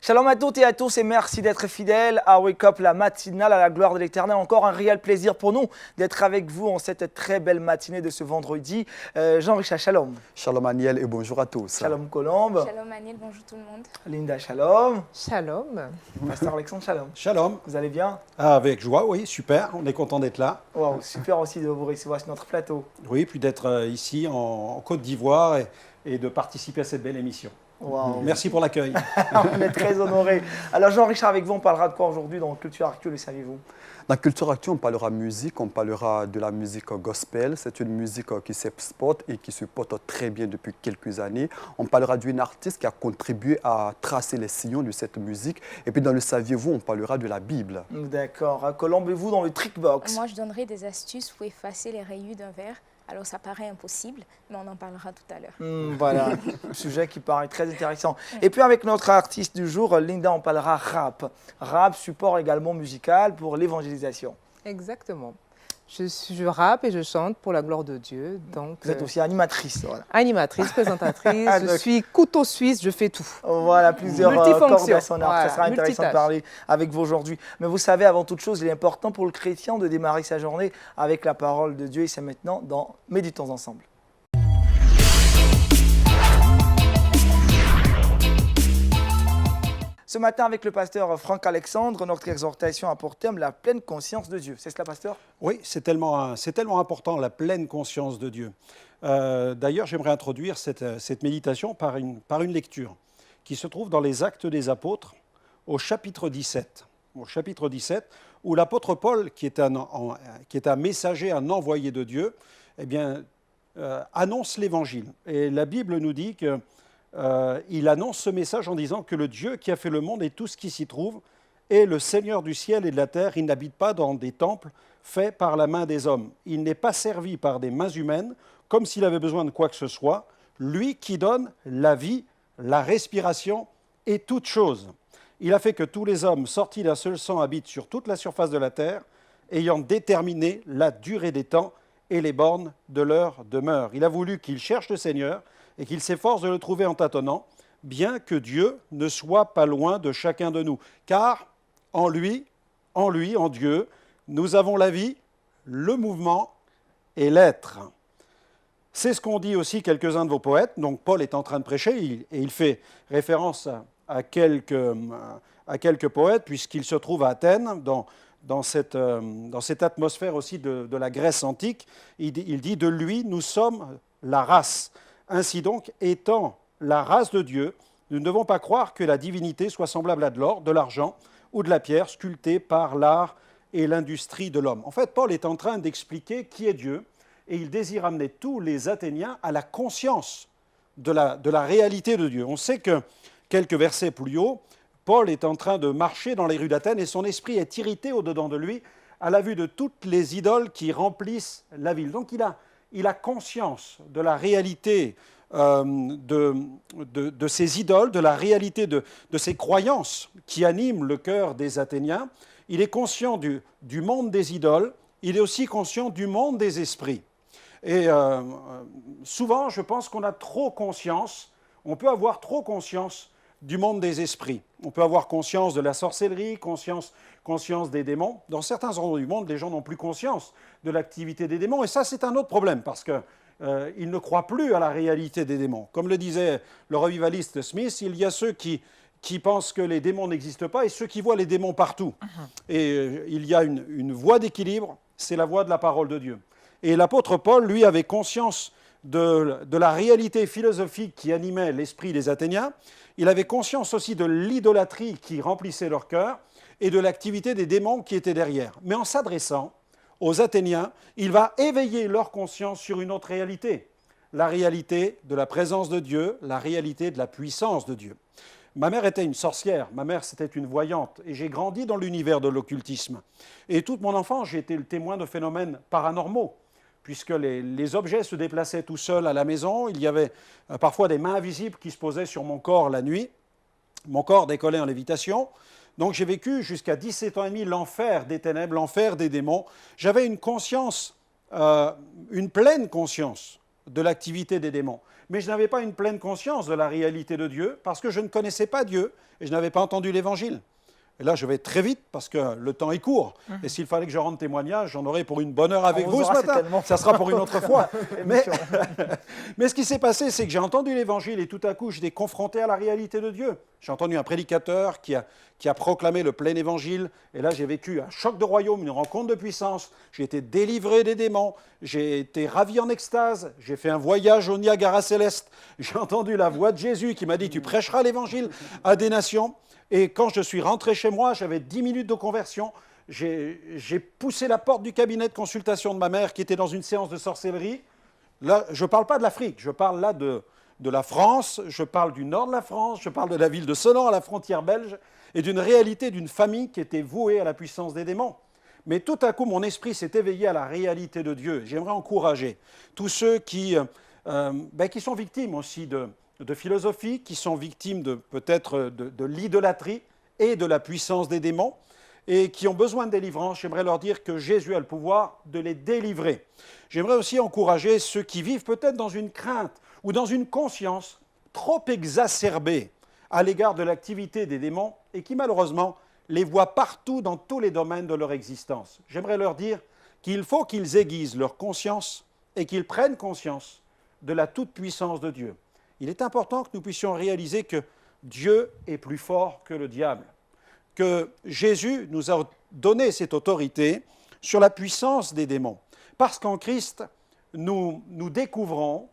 Shalom à toutes et à tous et merci d'être fidèles à Wake Up, la matinale à la gloire de l'Éternel. Encore un réel plaisir pour nous d'être avec vous en cette très belle matinée de ce vendredi. Jean-Richard, shalom. Shalom Aniel et bonjour à tous. Shalom Colombe. Shalom Aniel, bonjour tout le monde. Linda, shalom. Shalom. Pasteur Alexandre, shalom. Shalom. Vous allez bien? Avec joie, oui, super. On est content d'être là. Wow, super aussi de vous recevoir sur notre plateau. Oui, puis d'être ici en Côte d'Ivoire et de participer à cette belle émission. Wow. Merci pour l'accueil. On est très honorés. Alors Jean-Richard, avec vous, on parlera de quoi aujourd'hui dans Culture Actuelle, le saviez-vous? Dans Culture Actuelle, on parlera musique, on parlera de la musique gospel. C'est une musique qui s'exporte et qui se porte très bien depuis quelques années. On parlera d'une artiste qui a contribué à tracer les sillons de cette musique. Et puis dans le saviez-vous, on parlera de la Bible. D'accord. Colombe et vous dans le Trickbox? Moi, je donnerai des astuces pour effacer les rayures d'un verre. Alors, ça paraît impossible, mais on en parlera tout à l'heure. Voilà, un sujet qui paraît très intéressant. Et puis avec notre artiste du jour, Linda, on parlera rap. Rap, support également musical pour l'évangélisation. Exactement. Je rappe et je chante pour la gloire de Dieu. Donc, Vous êtes aussi animatrice. Voilà, animatrice, présentatrice, je suis couteau suisse, je fais tout. voilà plusieurs cordes à son arc. Voilà, Ça sera intéressant de parler avec vous aujourd'hui. Mais vous savez, avant toute chose, il est important pour le chrétien de démarrer sa journée avec la parole de Dieu. Et c'est maintenant dans Méditons ensemble. Ce matin, avec le pasteur Franck Alexandre, notre exhortation a pour thème la pleine conscience de Dieu. C'est cela, pasteur? Oui, c'est tellement important, la pleine conscience de Dieu. D'ailleurs, j'aimerais introduire cette méditation par une lecture qui se trouve dans les Actes des Apôtres, au chapitre 17. Au chapitre 17, où l'apôtre Paul, qui est un messager, un envoyé de Dieu, eh bien, annonce l'Évangile. Et la Bible nous dit que il annonce ce message en disant que le Dieu qui a fait le monde et tout ce qui s'y trouve est le Seigneur du ciel et de la terre. Il n'habite pas dans des temples faits par la main des hommes. Il n'est pas servi par des mains humaines, comme s'il avait besoin de quoi que ce soit. Lui qui donne la vie, la respiration et toute chose. Il a fait que tous les hommes sortis d'un seul sang habitent sur toute la surface de la terre, ayant déterminé la durée des temps et les bornes de leur demeure. Il a voulu qu'ils cherchent le Seigneur et qu'il s'efforce de le trouver en tâtonnant, bien que Dieu ne soit pas loin de chacun de nous. Car en lui, en Dieu, nous avons la vie, le mouvement et l'être. C'est ce qu'ont dit aussi quelques-uns de vos poètes. Donc Paul est en train de prêcher et il fait référence à quelques poètes, puisqu'il se trouve à Athènes, dans cette atmosphère aussi de la Grèce antique. Il dit « De lui, nous sommes la race ». Ainsi donc, étant la race de Dieu, nous ne devons pas croire que la divinité soit semblable à de l'or, de l'argent ou de la pierre sculptée par l'art et l'industrie de l'homme. En fait, Paul est en train d'expliquer qui est Dieu et il désire amener tous les Athéniens à la conscience de la réalité de Dieu. On sait que quelques versets plus haut, Paul est en train de marcher dans les rues d'Athènes et son esprit est irrité au-dedans de lui à la vue de toutes les idoles qui remplissent la ville. Donc il a conscience de la réalité de ces idoles, de la réalité de ces croyances qui animent le cœur des Athéniens. Il est conscient du monde des idoles, il est aussi conscient du monde des esprits. Et souvent, je pense qu'on a trop conscience, on peut avoir trop conscience du monde des esprits. On peut avoir conscience de la sorcellerie, conscience des démons. Dans certains endroits du monde, les gens n'ont plus conscience de l'activité des démons. Et ça, c'est un autre problème, parce qu'ils ne croient plus à la réalité des démons. Comme le disait le revivaliste Smith, il y a ceux qui pensent que les démons n'existent pas et ceux qui voient les démons partout. Et il y a une voie d'équilibre, c'est la voie de la parole de Dieu. Et l'apôtre Paul, lui, avait conscience de la réalité philosophique qui animait l'esprit des Athéniens. Il avait conscience aussi de l'idolâtrie qui remplissait leur cœur et de l'activité des démons qui étaient derrière. Mais en s'adressant aux Athéniens, il va éveiller leur conscience sur une autre réalité, la réalité de la présence de Dieu, la réalité de la puissance de Dieu. Ma mère était une sorcière, ma mère c'était une voyante, et j'ai grandi dans l'univers de l'occultisme. Et toute mon enfance, j'ai été le témoin de phénomènes paranormaux, puisque les objets se déplaçaient tout seuls à la maison. Il y avait parfois des mains invisibles qui se posaient sur mon corps la nuit. Mon corps décollait en lévitation. Donc j'ai vécu jusqu'à 17 ans et demi l'enfer des ténèbres, l'enfer des démons. J'avais une conscience, une pleine conscience de l'activité des démons. Mais je n'avais pas une pleine conscience de la réalité de Dieu parce que je ne connaissais pas Dieu et je n'avais pas entendu l'Évangile. Et là, je vais très vite parce que le temps est court. Et s'il fallait que je rende témoignage, j'en aurais pour une bonne heure avec On vous ce aura matin. certainement. Ça sera pour une autre fois. Mais, Émission. mais ce qui s'est passé, c'est que j'ai entendu l'Évangile et tout à coup, j'étais confronté à la réalité de Dieu. J'ai entendu un prédicateur qui a proclamé le plein Évangile. Et là, j'ai vécu un choc de royaume, une rencontre de puissance. J'ai été délivré des démons. J'ai été ravi en extase. J'ai fait un voyage au Niagara céleste. J'ai entendu la voix de Jésus qui m'a dit « Tu prêcheras l'Évangile à des nations ». Et quand je suis rentré chez moi, j'avais 10 minutes de conversion. J'ai poussé la porte du cabinet de consultation de ma mère qui était dans une séance de sorcellerie. Là, je ne parle pas de l'Afrique, je parle là de la France, je parle du nord de la France, je parle de la ville de Sedan à la frontière belge et d'une réalité d'une famille qui était vouée à la puissance des démons. Mais tout à coup, mon esprit s'est éveillé à la réalité de Dieu. J'aimerais encourager tous ceux qui sont victimes aussi de philosophie, qui sont victimes peut-être de l'idolâtrie et de la puissance des démons, et qui ont besoin de délivrance. J'aimerais leur dire que Jésus a le pouvoir de les délivrer. J'aimerais aussi encourager ceux qui vivent peut-être dans une crainte ou dans une conscience trop exacerbée à l'égard de l'activité des démons et qui malheureusement les voient partout dans tous les domaines de leur existence. J'aimerais leur dire qu'il faut qu'ils aiguisent leur conscience et qu'ils prennent conscience de la toute-puissance de Dieu. Il est important que nous puissions réaliser que Dieu est plus fort que le diable, que Jésus nous a donné cette autorité sur la puissance des démons. Parce qu'en Christ, nous découvrons,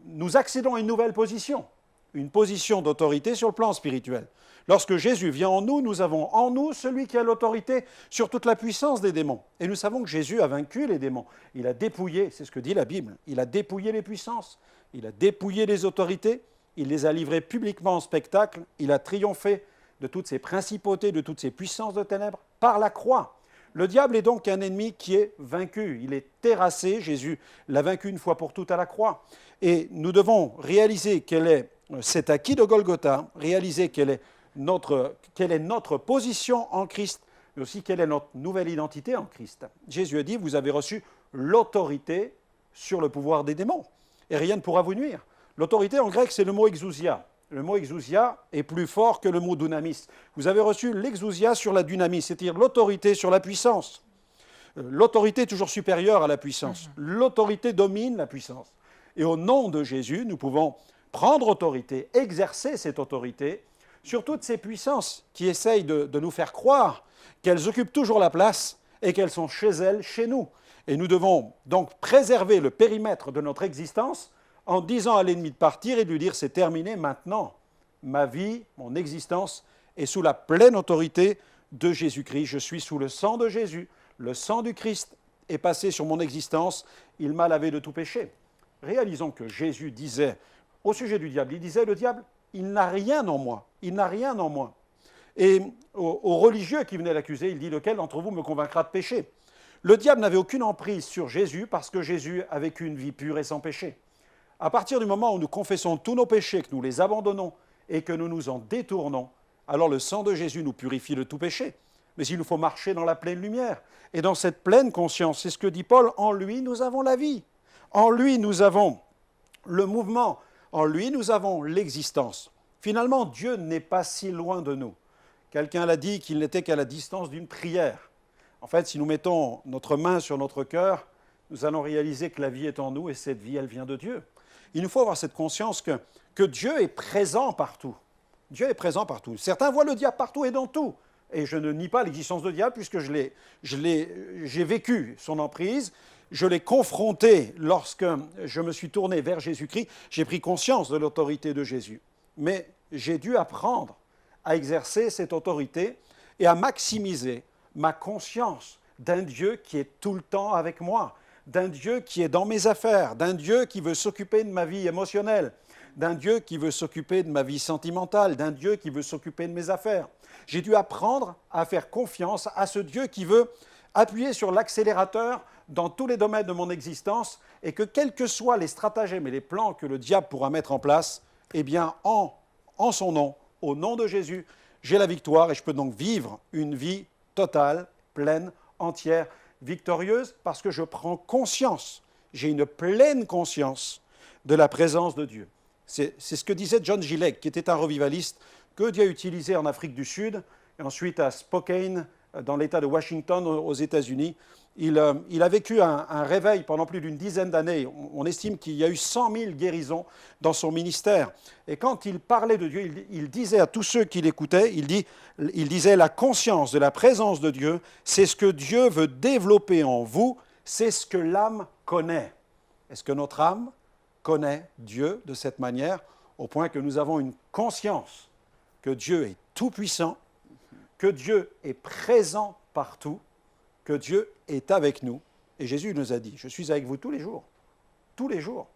nous accédons à une nouvelle position, une position d'autorité sur le plan spirituel. Lorsque Jésus vient en nous, nous avons en nous celui qui a l'autorité sur toute la puissance des démons. Et nous savons que Jésus a vaincu les démons. Il a dépouillé, c'est ce que dit la Bible, il a dépouillé les puissances, il a dépouillé les autorités, il les a livrées publiquement en spectacle, il a triomphé de toutes ces principautés, de toutes ces puissances de ténèbres par la croix. Le diable est donc un ennemi qui est vaincu, il est terrassé, Jésus l'a vaincu une fois pour toutes à la croix. Et nous devons réaliser quel est cet acquis de Golgotha, réaliser quelle est notre position en Christ, mais aussi quelle est notre nouvelle identité en Christ. Jésus a dit, vous avez reçu l'autorité sur le pouvoir des démons, et rien ne pourra vous nuire. L'autorité en grec, c'est le mot exousia. Le mot exousia est plus fort que le mot dunamis. Vous avez reçu l'exousia sur la dunamis, c'est-à-dire l'autorité sur la puissance. L'autorité est toujours supérieure à la puissance. L'autorité domine la puissance. Et au nom de Jésus, nous pouvons prendre autorité, exercer cette autorité sur toutes ces puissances qui essayent de nous faire croire qu'elles occupent toujours la place et qu'elles sont chez elles, chez nous. Et nous devons donc préserver le périmètre de notre existence en disant à l'ennemi de partir et de lui dire « c'est terminé maintenant, ma vie, mon existence est sous la pleine autorité de Jésus-Christ, je suis sous le sang de Jésus, le sang du Christ est passé sur mon existence, il m'a lavé de tout péché ». Réalisons que Jésus disait au sujet du diable, il disait « le diable, il n'a rien en moi, il n'a rien en moi ». Et aux religieux qui venaient l'accuser, il dit « lequel d'entre vous me convaincra de péché ?» Le diable n'avait aucune emprise sur Jésus parce que Jésus a vécu une vie pure et sans péché. À partir du moment où nous confessons tous nos péchés, que nous les abandonnons et que nous nous en détournons, alors le sang de Jésus nous purifie de tout péché. Mais il nous faut marcher dans la pleine lumière. Et dans cette pleine conscience, c'est ce que dit Paul, en lui nous avons la vie. En lui nous avons le mouvement. En lui nous avons l'existence. Finalement, Dieu n'est pas si loin de nous. Quelqu'un l'a dit qu'il n'était qu'à la distance d'une prière. En fait, si nous mettons notre main sur notre cœur, nous allons réaliser que la vie est en nous et cette vie, elle vient de Dieu. Il nous faut avoir cette conscience que Dieu est présent partout. Dieu est présent partout. Certains voient le diable partout et dans tout. Et je ne nie pas l'existence du diable puisque j'ai vécu son emprise, je l'ai confronté lorsque je me suis tourné vers Jésus-Christ, j'ai pris conscience de l'autorité de Jésus. Mais j'ai dû apprendre à exercer cette autorité et à maximiser ma conscience d'un Dieu qui est tout le temps avec moi, d'un Dieu qui est dans mes affaires, d'un Dieu qui veut s'occuper de ma vie émotionnelle, d'un Dieu qui veut s'occuper de ma vie sentimentale, d'un Dieu qui veut s'occuper de mes affaires. J'ai dû apprendre à faire confiance à ce Dieu qui veut appuyer sur l'accélérateur dans tous les domaines de mon existence et que quels que soient les stratagèmes et les plans que le diable pourra mettre en place, eh bien, en son nom, au nom de Jésus, j'ai la victoire et je peux donc vivre une vie totale, pleine, entière, victorieuse parce que je prends conscience. j'ai une pleine conscience de la présence de Dieu. C'est ce que disait John Gilleg, qui était un revivaliste que Dieu a utilisé en Afrique du Sud, et ensuite à Spokane, dans l'État de Washington, aux États-Unis. Il a vécu un réveil pendant plus d'une dizaine d'années. On estime qu'il y a eu 100 000 guérisons dans son ministère. Et quand il parlait de Dieu, il disait à tous ceux qui l'écoutaient, il disait « La conscience de la présence de Dieu, c'est ce que Dieu veut développer en vous, c'est ce que l'âme connaît. » Est-ce que notre âme connaît Dieu de cette manière, au point que nous avons une conscience que Dieu est tout-puissant, que Dieu est présent partout, que Dieu est avec nous. Et Jésus nous a dit, je suis avec vous tous les jours. Tous les jours.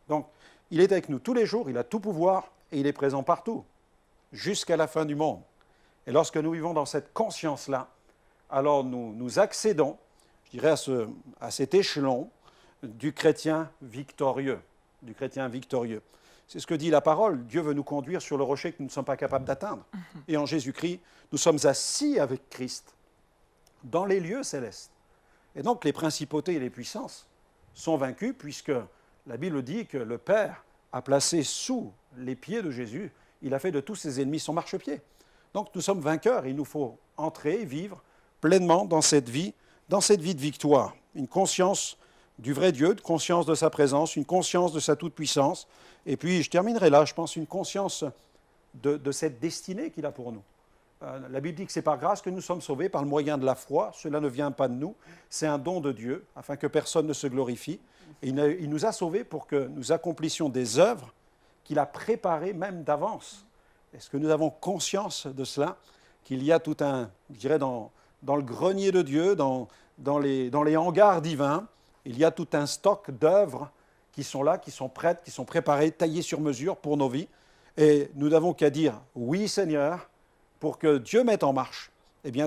Donc, il est avec nous tous les jours, il a tout pouvoir et il est présent partout, jusqu'à la fin du monde. Et lorsque nous vivons dans cette conscience-là, alors nous accédons, je dirais, à cet échelon du chrétien victorieux. Du chrétien victorieux. C'est ce que dit la parole. Dieu veut nous conduire sur le rocher que nous ne sommes pas capables d'atteindre. Et en Jésus-Christ, nous sommes assis avec Christ dans les lieux célestes. Et donc les principautés et les puissances sont vaincues, puisque la Bible dit que le Père a placé sous les pieds de Jésus, il a fait de tous ses ennemis son marchepied. Donc nous sommes vainqueurs, il nous faut entrer, vivre pleinement dans cette vie de victoire. Une conscience du vrai Dieu, une conscience de sa présence, une conscience de sa toute-puissance. Et puis, je terminerai là, je pense, une conscience de cette destinée qu'il a pour nous. La Bible dit que c'est par grâce que nous sommes sauvés, par le moyen de la foi. Cela ne vient pas de nous, c'est un don de Dieu, afin que personne ne se glorifie. Et il nous a sauvés pour que nous accomplissions des œuvres qu'il a préparées même d'avance. Est-ce que nous avons conscience de cela, qu'il y a tout un, je dirais, dans le grenier de Dieu, dans les hangars divins, il y a tout un stock d'œuvres qui sont là, qui sont prêtes, qui sont préparées, taillées sur mesure pour nos vies. Et nous n'avons qu'à dire « Oui, Seigneur », pour que Dieu mette en marche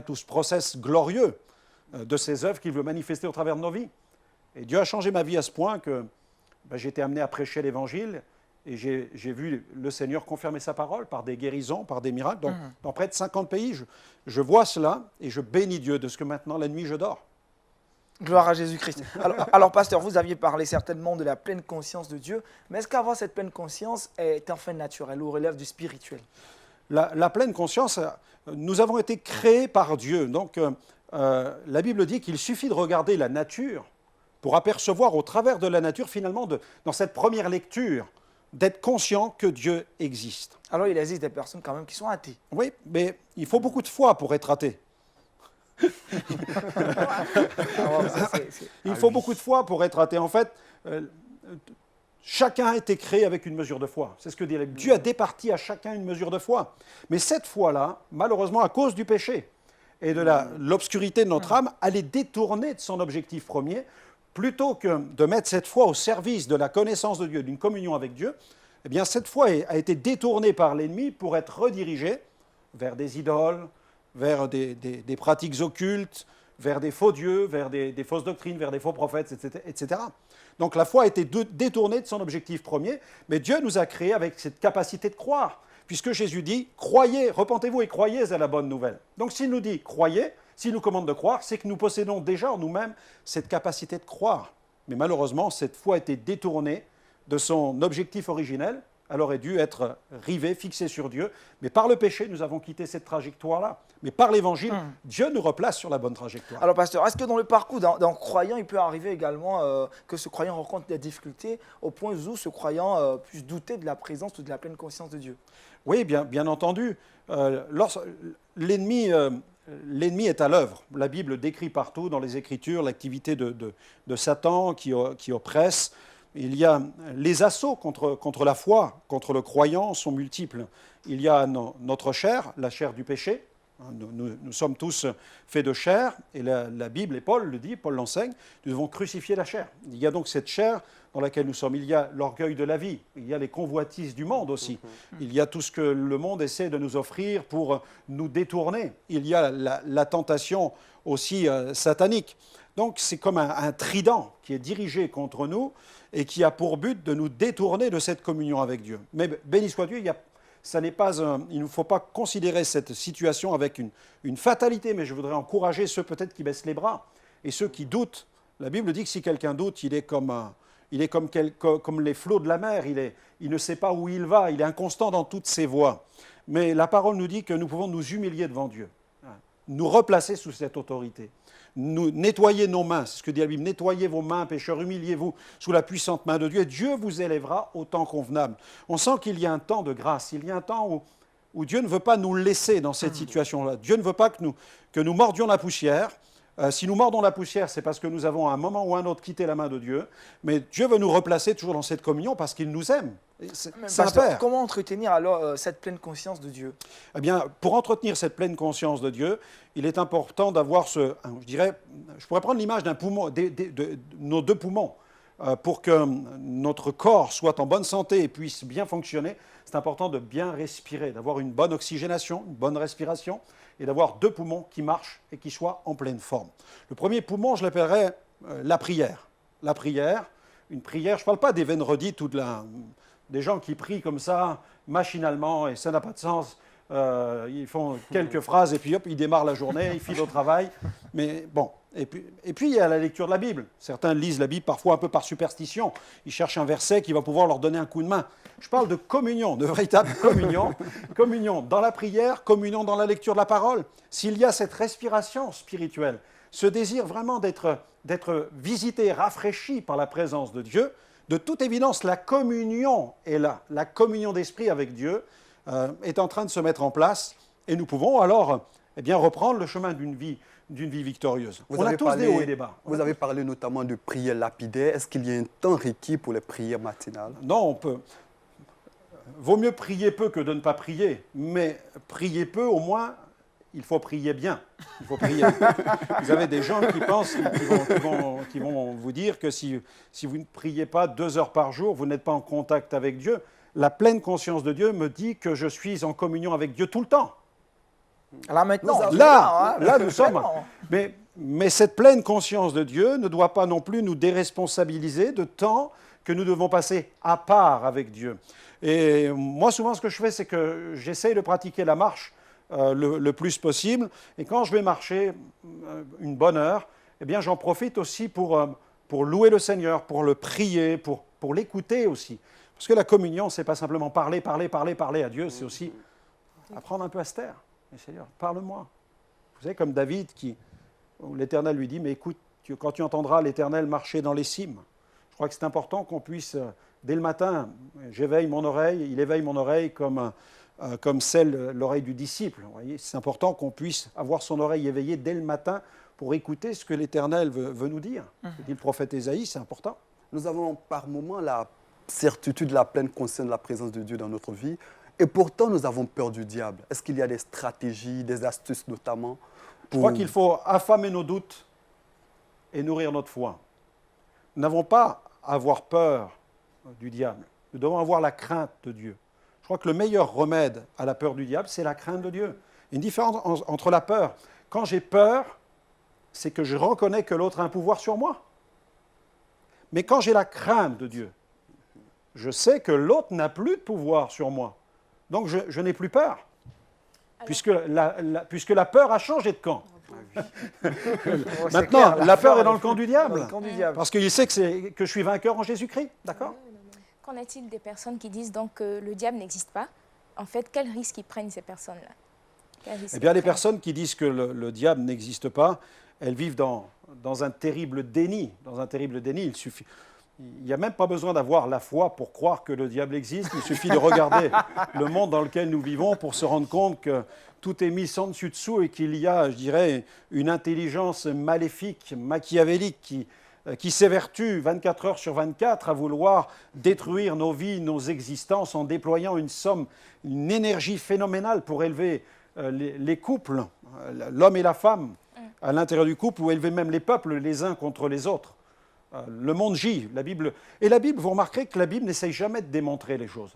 tout ce process glorieux de ces œuvres qu'il veut manifester au travers de nos vies. Et Dieu a changé ma vie à ce point que j'ai été amené à prêcher l'Évangile et j'ai vu le Seigneur confirmer sa parole par des guérisons, par des miracles. Donc, dans près de 50 pays, je vois cela et je bénis Dieu de ce que maintenant, la nuit, je dors. Gloire à Jésus-Christ. Alors, pasteur, vous aviez parlé certainement de la pleine conscience de Dieu, mais est-ce qu'avoir cette pleine conscience est un fait naturel ou relève du spirituel? La pleine conscience, nous avons été créés par Dieu. Donc, la Bible dit qu'il suffit de regarder la nature pour apercevoir au travers de la nature, finalement, dans cette première lecture, d'être conscient que Dieu existe. Alors, il existe des personnes quand même qui sont athées. Oui, mais il faut beaucoup de foi pour être athée. Il faut beaucoup de foi pour être athée. En fait, chacun a été créé avec une mesure de foi. C'est ce que dit la Bible. Dieu a départi à chacun une mesure de foi. Mais cette foi-là, malheureusement, à cause du péché et de l'obscurité de notre âme, elle est détournée de son objectif premier. Plutôt que de mettre cette foi au service de la connaissance de Dieu, d'une communion avec Dieu, eh bien, cette foi a été détournée par l'ennemi pour être redirigée vers des idoles, vers des pratiques occultes, vers des faux dieux, vers des fausses doctrines, vers des faux prophètes, etc. Donc la foi a été détournée de son objectif premier, mais Dieu nous a créés avec cette capacité de croire, puisque Jésus dit « Croyez, repentez-vous et croyez à la bonne nouvelle ». Donc s'il nous dit « Croyez », s'il nous commande de croire, c'est que nous possédons déjà en nous-mêmes cette capacité de croire. Mais malheureusement, cette foi a été détournée de son objectif originel. Elle aurait dû être rivée, fixée sur Dieu. Mais par le péché, nous avons quitté cette trajectoire-là. Mais par l'Évangile, Dieu nous replace sur la bonne trajectoire. Alors, pasteur, est-ce que dans le parcours d'un croyant, il peut arriver également que ce croyant rencontre des difficultés au point où ce croyant puisse douter de la présence ou de la pleine conscience de Dieu? Oui, bien entendu. L'ennemi est à l'œuvre. La Bible décrit partout dans les Écritures l'activité de Satan qui oppresse. Il y a les assauts contre la foi, contre le croyant sont multiples. Il y a notre chair, la chair du péché. Nous sommes tous faits de chair, et la Bible, et Paul le dit, Paul l'enseigne, nous devons crucifier la chair. Il y a donc cette chair dans laquelle nous sommes. Il y a l'orgueil de la vie, il y a les convoitises du monde aussi. Il y a tout ce que le monde essaie de nous offrir pour nous détourner. Il y a la tentation aussi satanique. Donc c'est comme un trident qui est dirigé contre nous et qui a pour but de nous détourner de cette communion avec Dieu. Mais béni soit Dieu, il ne faut pas considérer cette situation avec une fatalité, mais je voudrais encourager ceux peut-être qui baissent les bras et ceux qui doutent. La Bible dit que si quelqu'un doute, il est comme il est comme les flots de la mer, il ne sait pas où il va, il est inconstant dans toutes ses voies. Mais la parole nous dit que nous pouvons nous humilier devant Dieu, nous replacer sous cette autorité, nous nettoyer nos mains, c'est ce que dit la Bible, nettoyez vos mains, pécheurs, humiliez-vous sous la puissante main de Dieu, et Dieu vous élèvera au temps convenable. On sent qu'il y a un temps de grâce, il y a un temps où Dieu ne veut pas nous laisser dans cette situation-là. Dieu ne veut pas que nous mordions la poussière. Si nous mordons la poussière, c'est parce que nous avons à un moment ou à un autre quitté la main de Dieu. Mais Dieu veut nous replacer toujours dans cette communion parce qu'il nous aime. C'est un Pasteur, père. comment entretenir alors cette pleine conscience de Dieu? Eh bien, pour entretenir cette pleine conscience de Dieu, il est important d'avoir je pourrais prendre l'image d'un poumon, de nos deux poumons. Pour que notre corps soit en bonne santé et puisse bien fonctionner, c'est important de bien respirer, d'avoir une bonne oxygénation, une bonne respiration, et d'avoir deux poumons qui marchent et qui soient en pleine forme. Le premier poumon, je l'appellerais la prière. La prière, une prière, je ne parle pas des veines redites ou des gens qui prient comme ça, machinalement, et ça n'a pas de sens. Ils font quelques phrases et puis hop, ils démarrent la journée, ils filent au travail. Mais bon, et puis il y a la lecture de la Bible. Certains lisent la Bible parfois un peu par superstition. Ils cherchent un verset qui va pouvoir leur donner un coup de main. Je parle de communion, de véritable communion. Communion dans la prière, communion dans la lecture de la parole. S'il y a cette respiration spirituelle, ce désir vraiment d'être visité, rafraîchi par la présence de Dieu, de toute évidence, la communion est là. La communion d'esprit avec Dieu est en train de se mettre en place et nous pouvons alors reprendre le chemin d'une vie victorieuse. On a tous des hauts et des bas. Vous avez parlé notamment de prières lapidaires. Est-ce qu'il y a un temps requis pour les prières matinales? Non, on peut. Vaut mieux prier peu que de ne pas prier, mais prier peu, au moins, il faut prier bien. Il faut prier. Vous avez des gens qui pensent, qui vont vous dire que si vous ne priez pas 2 heures par jour, vous n'êtes pas en contact avec Dieu. La pleine conscience de Dieu me dit que je suis en communion avec Dieu tout le temps. Là maintenant, Là, nous sommes. Mais cette pleine conscience de Dieu ne doit pas non plus nous déresponsabiliser de temps que nous devons passer à part avec Dieu. Et moi, souvent, ce que je fais, c'est que j'essaye de pratiquer la marche le plus possible. Et quand je vais marcher une bonne heure, eh bien, j'en profite aussi pour louer le Seigneur, pour le prier, pour l'écouter aussi. Parce que la communion, ce n'est pas simplement parler à Dieu, c'est aussi apprendre un peu à se taire. Mais Seigneur, parle-moi. Vous savez, comme David, où l'Éternel lui dit, mais écoute, quand tu entendras l'Éternel marcher dans les cimes, je crois que c'est important qu'on puisse, dès le matin, il éveille mon oreille comme l'oreille du disciple. Vous voyez, c'est important qu'on puisse avoir son oreille éveillée dès le matin pour écouter ce que l'Éternel veut nous dire. Ce dit le prophète Ésaïe, c'est important. Nous avons par moments la certitude, la pleine conscience de la présence de Dieu dans notre vie. Et pourtant, nous avons peur du diable. Est-ce qu'il y a des stratégies, des astuces notamment Je crois qu'il faut affamer nos doutes et nourrir notre foi. Nous n'avons pas à avoir peur du diable. Nous devons avoir la crainte de Dieu. Je crois que le meilleur remède à la peur du diable, c'est la crainte de Dieu. Il y a une différence entre la peur. Quand j'ai peur, c'est que je reconnais que l'autre a un pouvoir sur moi. Mais quand j'ai la crainte de Dieu, je sais que l'autre n'a plus de pouvoir sur moi. Donc je n'ai plus peur, puisque la peur a changé de camp. Maintenant, la peur est dans le camp du diable, parce qu'il sait que je suis vainqueur en Jésus-Christ. D'accord ? Qu'en est-il des personnes qui disent donc que le diable n'existe pas? En fait, quel risque ils prennent ces personnes-là? Eh bien, les personnes qui disent que le diable n'existe pas, elles vivent dans un terrible déni. Dans un terrible déni, il n'y a même pas besoin d'avoir la foi pour croire que le diable existe. Il suffit de regarder le monde dans lequel nous vivons pour se rendre compte que tout est mis sans dessus dessous et qu'il y a, je dirais, une intelligence maléfique, machiavélique qui s'évertue 24 heures sur 24 à vouloir détruire nos vies, nos existences en déployant une énergie phénoménale pour élever les couples, l'homme et la femme à l'intérieur du couple, ou élever même les peuples les uns contre les autres. Le monde gît, la Bible. Et la Bible, vous remarquerez que la Bible n'essaye jamais de démontrer les choses.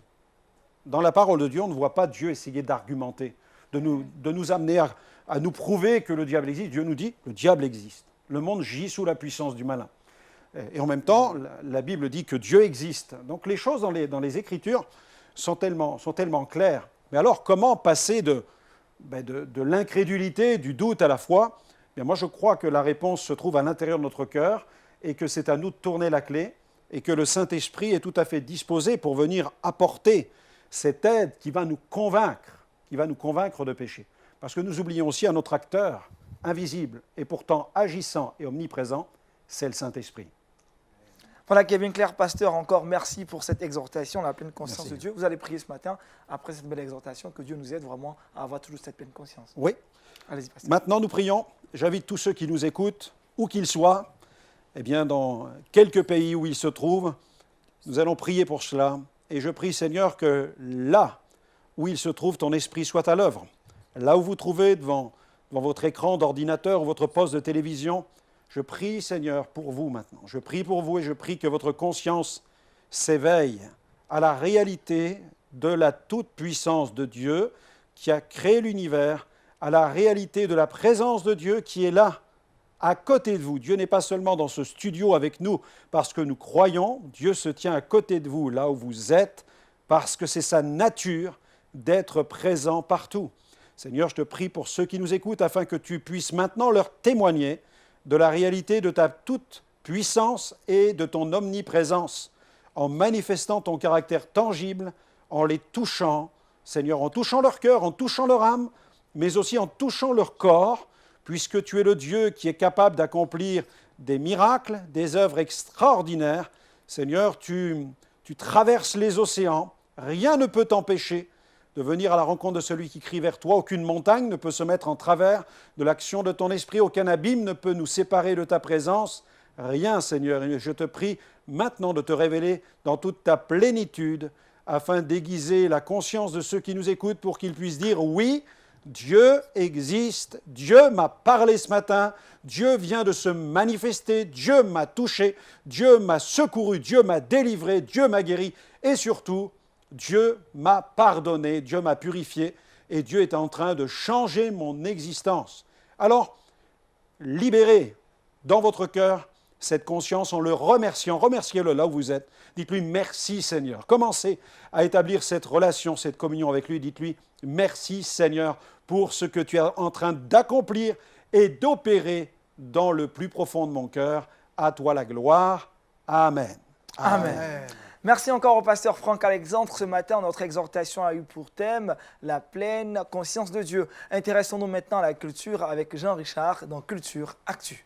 Dans la parole de Dieu, on ne voit pas Dieu essayer d'argumenter, de nous amener à nous prouver que le diable existe. Dieu nous dit, le diable existe. Le monde gît sous la puissance du malin. Et en même temps, la Bible dit que Dieu existe. Donc les choses dans les Écritures sont tellement claires. Mais alors, comment passer de l'incrédulité, du doute à la foi? Bien, moi, je crois que la réponse se trouve à l'intérieur de notre cœur et que c'est à nous de tourner la clé et que le Saint-Esprit est tout à fait disposé pour venir apporter cette aide qui va nous convaincre de péché. Parce que nous oublions aussi un autre acteur invisible et pourtant agissant et omniprésent, c'est le Saint-Esprit. Voilà, Kevin Claire, pasteur, encore merci pour cette exhortation, la pleine conscience Merci. de Dieu. Vous allez prier ce matin, après cette belle exhortation, que Dieu nous aide vraiment à avoir toujours cette pleine conscience. Oui. Allez-y, pasteur. Maintenant, nous prions. J'invite tous ceux qui nous écoutent, où qu'ils soient, eh bien, dans quelques pays où ils se trouvent, nous allons prier pour cela. Et je prie, Seigneur, que là où ils se trouvent, ton esprit soit à l'œuvre. Là où vous trouvez devant votre écran d'ordinateur ou votre poste de télévision, je prie, Seigneur, pour vous maintenant. Je prie pour vous et je prie que votre conscience s'éveille à la réalité de la toute-puissance de Dieu qui a créé l'univers, à la réalité de la présence de Dieu qui est là, à côté de vous. Dieu n'est pas seulement dans ce studio avec nous parce que nous croyons, Dieu se tient à côté de vous, là où vous êtes, parce que c'est sa nature d'être présent partout. Seigneur, je te prie pour ceux qui nous écoutent afin que tu puisses maintenant leur témoigner de la réalité de ta toute-puissance et de ton omniprésence, en manifestant ton caractère tangible, en les touchant, Seigneur, en touchant leur cœur, en touchant leur âme, mais aussi en touchant leur corps, puisque tu es le Dieu qui est capable d'accomplir des miracles, des œuvres extraordinaires. Seigneur, tu traverses les océans, rien ne peut t'empêcher de venir à la rencontre de celui qui crie vers toi. Aucune montagne ne peut se mettre en travers de l'action de ton esprit, aucun abîme ne peut nous séparer de ta présence. Rien, Seigneur, et je te prie maintenant de te révéler dans toute ta plénitude, afin d'aiguiser la conscience de ceux qui nous écoutent pour qu'ils puissent dire « Oui, Dieu existe, Dieu m'a parlé ce matin, Dieu vient de se manifester, Dieu m'a touché, Dieu m'a secouru, Dieu m'a délivré, Dieu m'a guéri et surtout, Dieu m'a pardonné, Dieu m'a purifié et Dieu est en train de changer mon existence. » Alors, libérez dans votre cœur cette conscience en le remerciant. Remerciez-le là où vous êtes. Dites-lui merci Seigneur. Commencez à établir cette relation, cette communion avec lui. Dites-lui merci Seigneur pour ce que tu es en train d'accomplir et d'opérer dans le plus profond de mon cœur. À toi la gloire. Amen. Amen. Merci encore au pasteur Franck Alexandre. Ce matin, notre exhortation a eu pour thème la pleine conscience de Dieu. Intéressons-nous maintenant à la culture avec Jean Richard dans Culture Actu.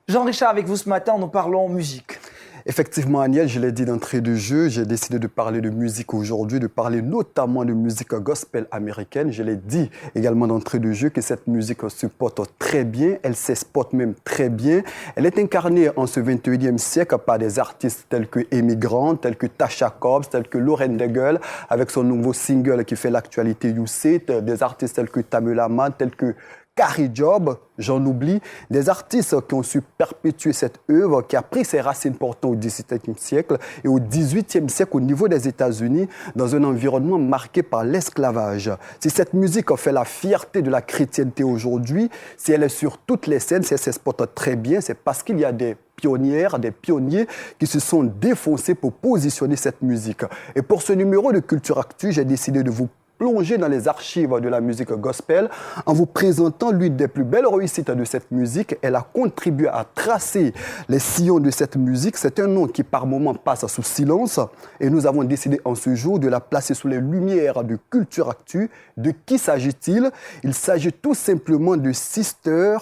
Jean Richard, avec vous ce matin, nous parlons musique. Effectivement, Aniel, je l'ai dit d'entrée de jeu, j'ai décidé de parler de musique aujourd'hui, de parler notamment de musique gospel américaine. Je l'ai dit également d'entrée de jeu que cette musique se porte très bien, elle s'exporte même très bien. Elle est incarnée en ce 21e siècle par des artistes tels que Amy Grant, tels que Tasha Cobbs, tels que Lauren Daigle, avec son nouveau single qui fait l'actualité You See It, des artistes tels que Tamela Mann, tels que Carrie Job, j'en oublie, des artistes qui ont su perpétuer cette œuvre qui a pris ses racines pourtant au XVIIe siècle et au XVIIIe siècle au niveau des États-Unis dans un environnement marqué par l'esclavage. Si cette musique fait la fierté de la chrétienté aujourd'hui, si elle est sur toutes les scènes, si elle s'exporte très bien, c'est parce qu'il y a des pionnières, des pionniers qui se sont défoncés pour positionner cette musique. Et pour ce numéro de Culture Actu, j'ai décidé de vous plonger dans les archives de la musique gospel en vous présentant l'une des plus belles réussites de cette musique. Elle a contribué à tracer les sillons de cette musique. C'est un nom qui par moments passe sous silence et nous avons décidé en ce jour de la placer sous les lumières de Culture Actu. De qui s'agit-il? Il s'agit tout simplement de Sister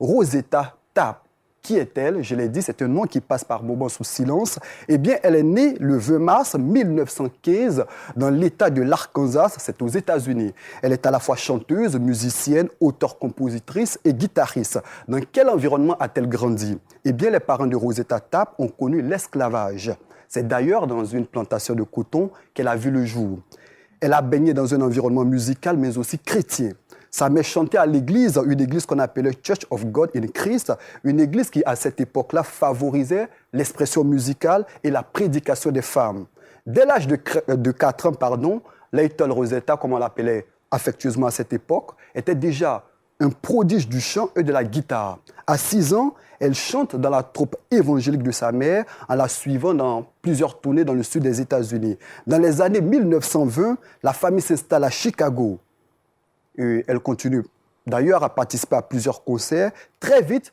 Rosetta Tapp. Qui est-elle? Je l'ai dit, c'est un nom qui passe par moments sous silence. Eh bien, elle est née le 20 mars 1915 dans l'État de l'Arkansas, c'est aux États-Unis. Elle est à la fois chanteuse, musicienne, auteure-compositrice et guitariste. Dans quel environnement a-t-elle grandi? Eh bien, les parents de Rosetta Tapp ont connu l'esclavage. C'est d'ailleurs dans une plantation de coton qu'elle a vu le jour. Elle a baigné dans un environnement musical, mais aussi chrétien. Sa mère chantait à l'église, une église qu'on appelait Church of God in Christ, une église qui, à cette époque-là, favorisait l'expression musicale et la prédication des femmes. Dès l'âge de 4 ans, Little Rosetta, comme on l'appelait affectueusement à cette époque, était déjà un prodige du chant et de la guitare. À 6 ans, elle chante dans la troupe évangélique de sa mère en la suivant dans plusieurs tournées dans le sud des États-Unis. Dans les années 1920, la famille s'installe à Chicago. Et elle continue d'ailleurs a participé à plusieurs concerts. Très vite,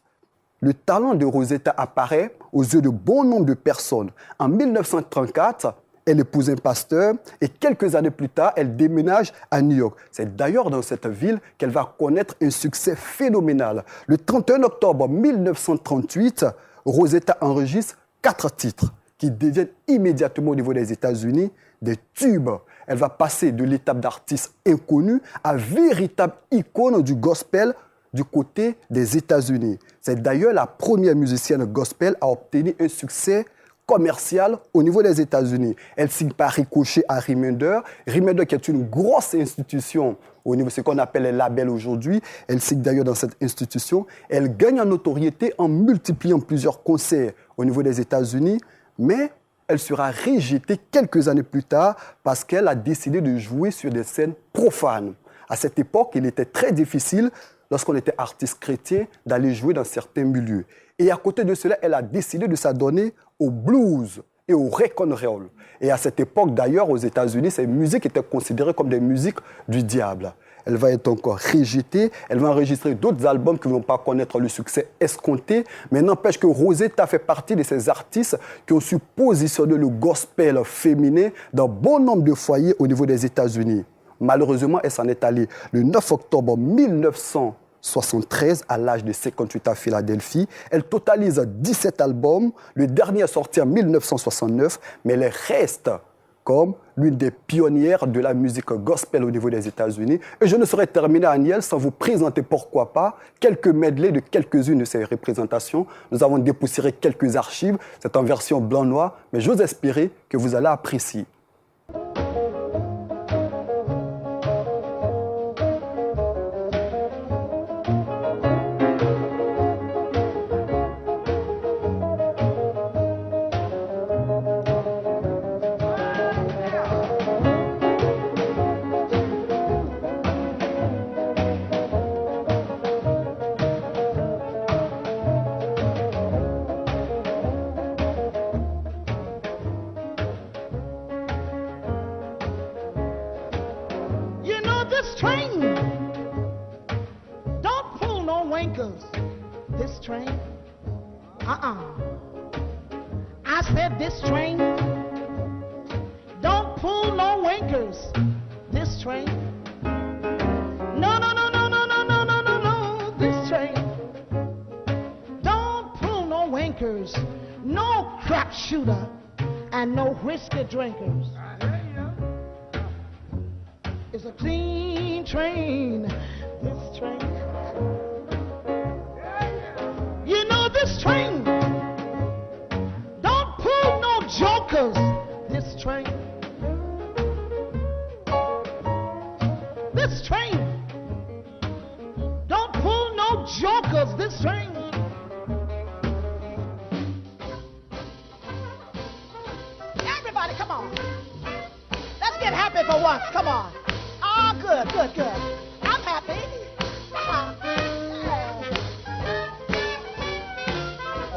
le talent de Rosetta apparaît aux yeux de bon nombre de personnes. En 1934, elle épouse un pasteur et quelques années plus tard, elle déménage à New York. C'est d'ailleurs dans cette ville qu'elle va connaître un succès phénoménal. Le 31 octobre 1938, Rosetta enregistre 4 titres qui deviennent immédiatement au niveau des États-Unis des tubes. Elle va passer de l'étape d'artiste inconnu à véritable icône du gospel du côté des États-Unis. C'est d'ailleurs la première musicienne gospel à obtenir un succès commercial au niveau des États-Unis. Elle signe par ricochet à Remender. Remender qui est une grosse institution au niveau de ce qu'on appelle les labels aujourd'hui. Elle signe d'ailleurs dans cette institution. Elle gagne en notoriété en multipliant plusieurs concerts au niveau des États-Unis, mais elle sera rejetée quelques années plus tard parce qu'elle a décidé de jouer sur des scènes profanes. À cette époque, il était très difficile, lorsqu'on était artiste chrétien, d'aller jouer dans certains milieux. Et à côté de cela, elle a décidé de s'adonner au blues et au rock and roll. Et à cette époque, d'ailleurs, aux États-Unis, ces musiques étaient considérées comme des musiques du diable. Elle va être encore rejetée. Elle va enregistrer d'autres albums qui ne vont pas connaître le succès escompté. Mais n'empêche que Rosetta fait partie de ces artistes qui ont su positionner le gospel féminin dans bon nombre de foyers au niveau des États-Unis. Malheureusement, elle s'en est allée le 9 octobre 1973 à l'âge de 58 à Philadelphie. Elle totalise 17 albums. Le dernier est sorti en 1969, mais elle reste comme l'une des pionnières de la musique gospel au niveau des États-Unis. Et je ne saurais terminer, Aniel, sans vous présenter, pourquoi pas, quelques medleys de quelques-unes de ces représentations. Nous avons dépoussiéré quelques archives. C'est en version blanc-noir, mais j'ose espérer que vous allez apprécier. This train don't pull no winkers. This train, I said this train don't pull no winkers. This train, no, no, no, no, no, no, no, no, no, no. This train don't pull no winkers. No crap shooter and no whiskey drinkers. It's a clean train, this train. You know this train don't pull no jokers, this train. This train don't pull no jokers, this train. Everybody, come on. Let's get happy for once, come on. Oh, good, good, good. I'm happy.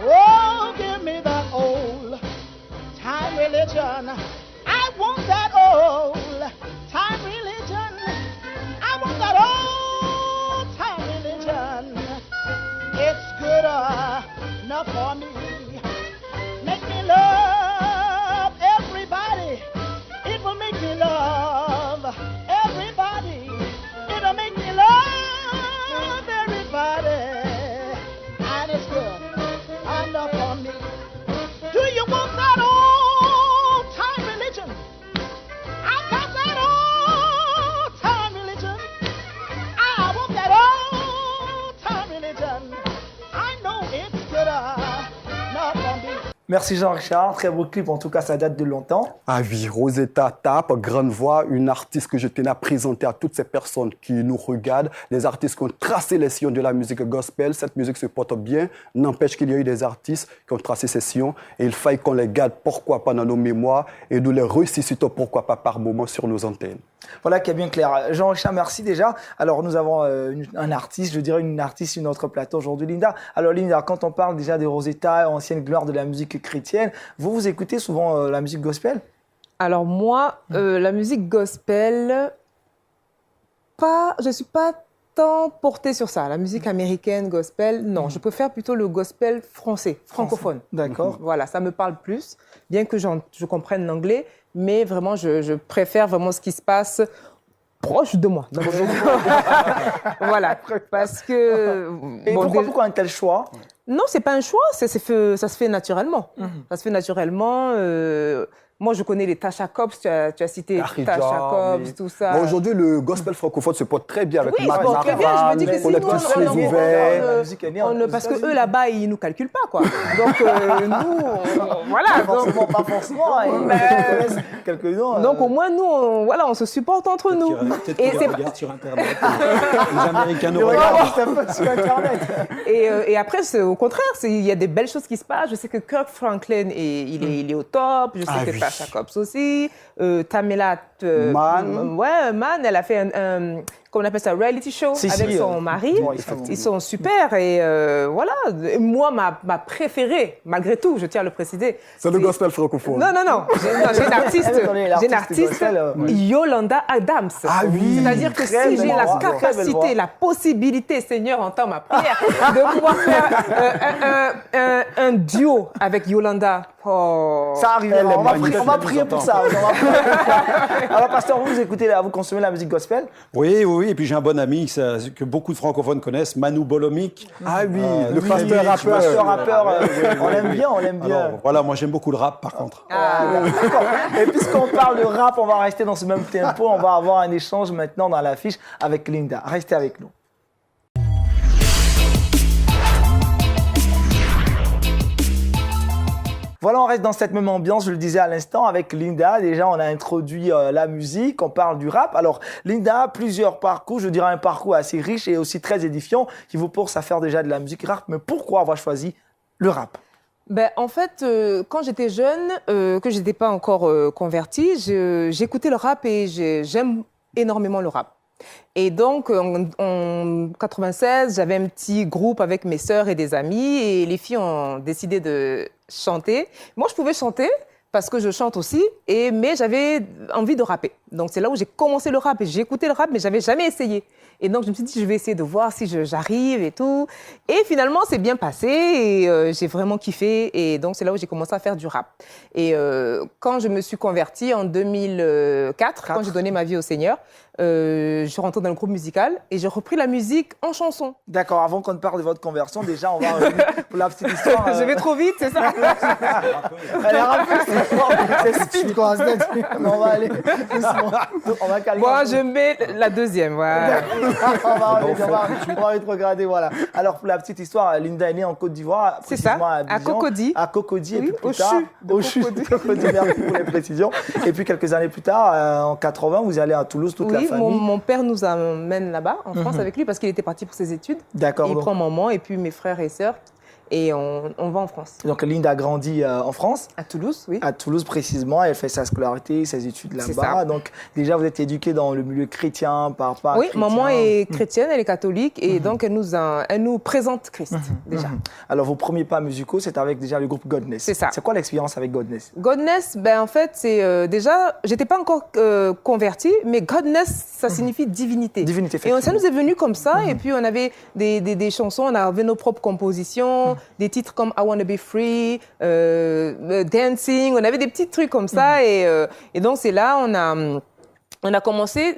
Oh, give me that old time religion. I want that old time religion. I want that old time religion. It's good enough for me. Make me love everybody. It will make me love everybody. It'll make me love everybody. And it's good enough for me. Do you want that old time religion? I got that old time religion. I want that old time religion. I know it's good enough for me. Merci Jean-Richard, très beau clip, en tout cas ça date de longtemps. Ah oui, Rosetta Tapp, grande voix, une artiste que je tenais à présenter à toutes ces personnes qui nous regardent, des artistes qui ont tracé les sillons de la musique gospel. Cette musique se porte bien, n'empêche qu'il y a eu des artistes qui ont tracé ces sillons et il faille qu'on les garde, pourquoi pas dans nos mémoires et nous les ressuscitons, pourquoi pas par moments sur nos antennes. Voilà qui est bien clair. Jean-Richard, merci déjà. Alors nous avons un artiste, je dirais une artiste sur notre plateau aujourd'hui, Linda. Alors Linda, quand on parle déjà de Rosetta, ancienne gloire de la musique chrétienne, vous écoutez souvent la musique gospel? Alors moi, la musique gospel, je ne suis pas tant porté sur ça. La musique américaine, gospel, non. Je préfère plutôt le gospel français, francophone. D'accord. Voilà, ça me parle plus, bien que je comprenne l'anglais, mais vraiment, je préfère vraiment ce qui se passe proche de moi. Voilà, parce que... Et bon, pourquoi un tel choix? Non, c'est pas un choix, ça se fait naturellement. Ça se fait naturellement. Moi, je connais les Tasha Cobbs, tu as cité Khadija, Tasha Cobbs, oui. tout ça. Bon, aujourd'hui, le gospel francophone se porte très bien avec Oui, il se porte très bien. Je me dis que pour les si nous, petits cieux on ouverts. La musique est née aux parce États-Unis. qu'eux, là-bas, ils nous calculent pas, quoi. Donc, nous, voilà. Pas forcément. Ils connaissent quelques noms. Donc, au moins, nous, on se supporte entre nous. Peut-être Et qu'ils c'est regardent sur Internet. Les Américains nous Ils regardent. regardent juste un peu sur Internet. Et après, au contraire, il y a des belles choses qui se passent. Je sais que Kirk Franklin, il est au top. Je sais que oui. Tasha Cobbs aussi. Tamela Man. Man, elle a fait un comment on appelle ça, reality show avec son mari. ouais, Ils sont super. Et voilà. Et moi, ma préférée, malgré tout, je tiens à le préciser. C'est le gospel francophone. Non. J'ai une artiste, Elle est l'artiste gospel, Yolanda Adams. Ah oui. C'est-à-dire que Très si belle j'ai la voix, très belle capacité, voix. la possibilité, Seigneur, entend ma prière, de pouvoir faire un duo avec Yolanda. Oh. Ça arrivera. Elle est On va magnifique. prier pour ça. Alors, pasteur, vous écoutez, vous consommez la musique gospel? Oui. Et puis j'ai un bon ami que beaucoup de francophones connaissent, Manu Bolomik. Ah oui, le Oui, pasteur rappeur. pasteur rappeur, on l'aime bien, on l'aime bien. Alors, voilà, moi j'aime beaucoup le rap par contre. D'accord. Et puisqu'on parle de rap, on va rester dans ce même tempo. On va avoir un échange maintenant dans l'affiche avec Linda. Restez avec nous. Voilà, on reste dans cette même ambiance, je le disais à l'instant, avec Linda. Déjà, on a introduit la musique, on parle du rap. Alors, Linda a plusieurs parcours, je dirais un parcours assez riche et aussi très édifiant qui vous pousse à faire déjà de la musique rap. Mais pourquoi avoir choisi le rap? Ben, en fait, quand j'étais jeune, que je n'étais pas encore convertie, j'écoutais le rap et j'aime énormément le rap. Et donc, en 96, j'avais un petit groupe avec mes sœurs et des amis et les filles ont décidé de chanter. Moi, je pouvais chanter parce que je chante aussi, mais j'avais envie de rapper. Donc, c'est là où j'ai commencé le rap et j'ai écouté le rap, mais je n'avais jamais essayé. Et donc, je me suis dit, je vais essayer de voir si j'arrive et tout. Et finalement, c'est bien passé et j'ai vraiment kiffé. Et donc, c'est là où j'ai commencé à faire du rap. Et quand je me suis convertie en 2004, quand j'ai donné ma vie au Seigneur, je suis rentrée dans le groupe musical et j'ai repris la musique en chanson. D'accord, avant qu'on ne parle de votre conversion, déjà, on va pour la petite histoire. Je vais trop vite, c'est ça? Elle est rappeuse, c'est speed, quoi. Mais on va aller doucement. On va calmer. Moi, je mets la deuxième, voilà. on va rétrograder, voilà. Alors, pour la petite histoire, Linda est née en Côte d'Ivoire. C'est ça, précisément à Abidjan. Cocody. À Cocody, et Oui, puis plus au tard, CHU de au CHU de Cocody, merci pour les précisions. Et puis, quelques années plus tard, en 80, vous allez à Toulouse, toute la Oui, famille. mon père nous amène là-bas, en France, avec lui, parce qu'il était parti pour ses études. D'accord. Il Donc, prend maman et puis mes frères et sœurs. Et on va en France. donc, Linda a grandi en France. À Toulouse, oui. À Toulouse précisément, elle fait sa scolarité, ses études C'est là-bas. ça. Donc déjà, vous êtes éduquée dans le milieu chrétien, papa Oui, chrétien. maman est chrétienne, elle est catholique, et donc elle nous présente Christ, déjà. Alors vos premiers pas musicaux, c'est avec déjà le groupe Godness. C'est ça. C'est quoi l'expérience avec Godness? Godness, ben en fait, c'est déjà, j'étais pas encore convertie, mais Godness, ça signifie divinité. Divinité, Et ça effectivement. nous est venu comme ça, et puis on avait des chansons, on avait nos propres compositions, des titres comme I Wanna Be Free, Dancing, on avait des petits trucs comme ça, et donc c'est là, on a commencé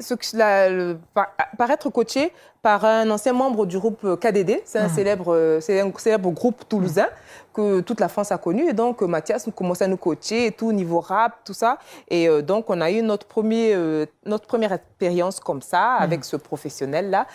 par être coaché par un ancien membre du groupe KDD. C'est un célèbre groupe toulousain que toute la France a connu. Et donc, Mathias nous commençait à nous coacher, et tout, niveau rap, tout ça. Et donc, on a eu notre première expérience comme ça, avec ce professionnel-là,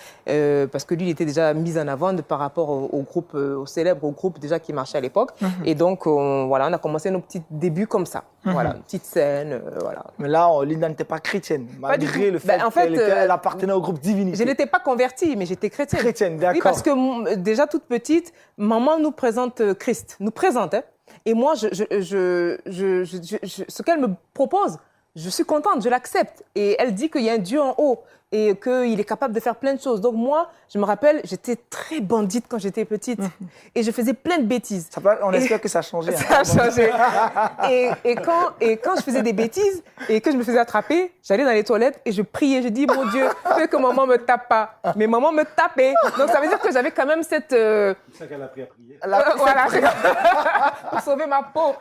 parce que lui, il était déjà mis en avant par rapport au célèbre groupe déjà qui marchait à l'époque. Et donc, on a commencé nos petits débuts comme ça. Voilà, une petite scène, voilà. Mais là, Linda n'était pas chrétienne, malgré le fait en fait, qu'elle appartenait au groupe Divinité. Je n'étais pas convertie, mais j'étais chrétienne. Chrétienne, d'accord. Oui, parce que déjà toute petite, maman nous présente Christ, nous présente. Hein. Et moi, ce qu'elle me propose, je suis contente, je l'accepte. Et elle dit qu'il y a un Dieu en haut. et qu'il est capable de faire plein de choses. Donc moi, je me rappelle, j'étais très bandite quand j'étais petite et je faisais plein de bêtises. On espère que ça a changé. Ça a changé. Et quand je faisais des bêtises et que je me faisais attraper, j'allais dans les toilettes et je priais. Je dis, mon Dieu, fais que maman me tape pas. Mais maman me tapait. Donc ça veut dire que j'avais quand même cette... C'est ça qu'elle a appris à prier. voilà, pour sauver ma peau.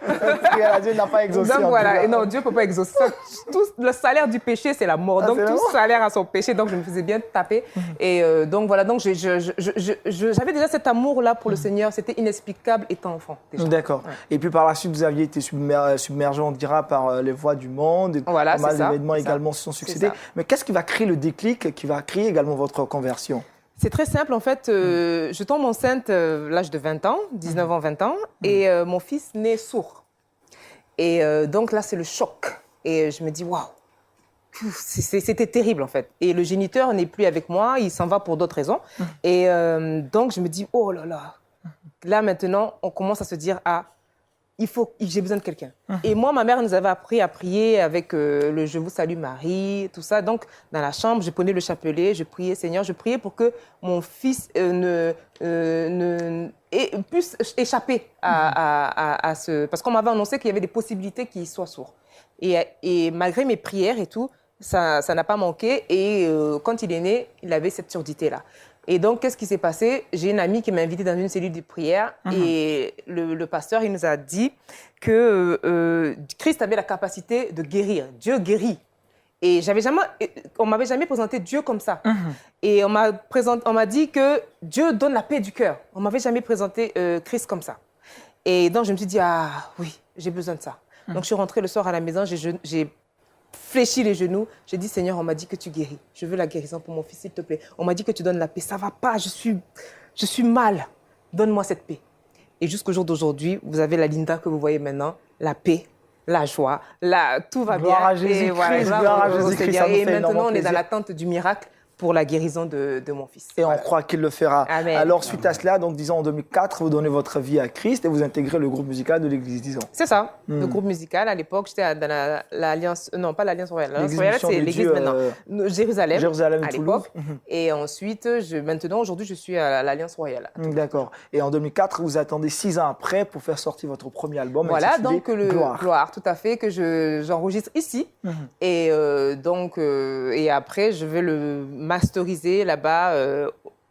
Dieu n'a pas exaucé. Donc voilà, et non, Dieu ne peut pas exaucer ça. Tout, le salaire du péché, c'est la mort. Donc tout salaire a son péché. Donc je me faisais bien taper. Et donc voilà, donc j'avais déjà cet amour-là pour le Seigneur. C'était inexplicable étant enfant. D'accord. Ouais. Et puis par la suite, vous aviez été submergé, on dira, par les voix du monde. Et voilà, pas mal d'événements également se sont succédés. Mais qu'est-ce qui va créer le déclic, qui va créer également votre conversion? C'est très simple, en fait. Je tombe enceinte à l'âge de 20 ans, 19 ans, 20 ans, et mon fils naît sourd. Et donc là, c'est le choc. Et je me dis, waouh, c'était terrible, en fait. Et le géniteur n'est plus avec moi, il s'en va pour d'autres raisons. Et donc, je me dis, oh là là. Là, maintenant, on commence à se dire, ah, j'ai besoin de quelqu'un. Et moi, ma mère nous avait appris à prier avec le Je vous salue Marie, tout ça. Donc, dans la chambre, je prenais le chapelet, je priais, Seigneur, je priais pour que mon fils puisse échapper à ce... Parce qu'on m'avait annoncé qu'il y avait des possibilités qu'il soit sourd. Et malgré mes prières et tout, ça n'a pas manqué. Et quand il est né, il avait cette surdité-là. Et donc, qu'est-ce qui s'est passé? J'ai une amie qui m'a invitée dans une cellule de prière et le pasteur, il nous a dit que Christ avait la capacité de guérir. Dieu guérit. Et on m'avait jamais présenté Dieu comme ça. Et on m'a dit que Dieu donne la paix du cœur. On m'avait jamais présenté Christ comme ça. Et donc, je me suis dit, ah oui, j'ai besoin de ça. Donc, je suis rentrée le soir à la maison, j'ai fléchi les genoux. J'ai dit, Seigneur, on m'a dit que tu guéris. Je veux la guérison pour mon fils, s'il te plaît. On m'a dit que tu donnes la paix. Ça va pas, je suis mal. Donne-moi cette paix. Et jusqu'au jour d'aujourd'hui, vous avez la Linda que vous voyez maintenant, la paix, la joie, tout va gloire bien. À Jésus-Christ, gloire à Jésus-Christ. Et maintenant, on est dans l'attente du miracle pour la guérison de mon fils. Et on croit qu'il le fera. Amen. Alors, suite à cela, donc disons en 2004, vous donnez votre vie à Christ et vous intégrez le groupe musical de l'Église, disons. C'est ça, le groupe musical. À l'époque, j'étais dans l'Alliance, non, pas l'Alliance Royale. L'Alliance Royale, c'est l'Église maintenant. Jérusalem à l'époque. Et ensuite, aujourd'hui, je suis à l'Alliance Royale. D'accord. Et en 2004, vous attendez 6 ans après pour faire sortir votre premier album. Voilà, donc le Gloire, tout à fait, que j'enregistre ici. Et donc, et après, je vais le masteriser là-bas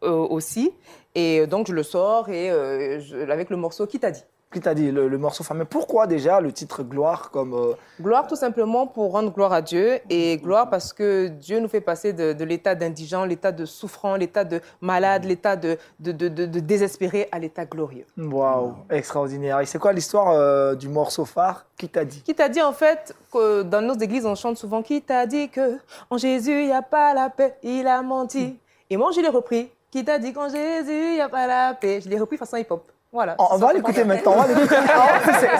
aussi. Et donc, je le sors avec le morceau Qui t'a dit. Qui t'a dit, le morceau fameux. Pourquoi déjà le titre Gloire comme... Gloire tout simplement pour rendre gloire à Dieu. Et gloire parce que Dieu nous fait passer de l'état d'indigent, l'état de souffrant, l'état de malade, l'état de désespéré à l'état glorieux. Waouh, extraordinaire. Et c'est quoi l'histoire du morceau phare Qui t'a dit? Qui t'a dit en fait que dans nos églises on chante souvent Qui t'a dit que en Jésus il n'y a pas la paix, il a menti. Et moi je l'ai repris. Qui t'a dit qu'en Jésus il n'y a pas la paix. Je l'ai repris façon hip-hop. Voilà. On va l'écouter maintenant.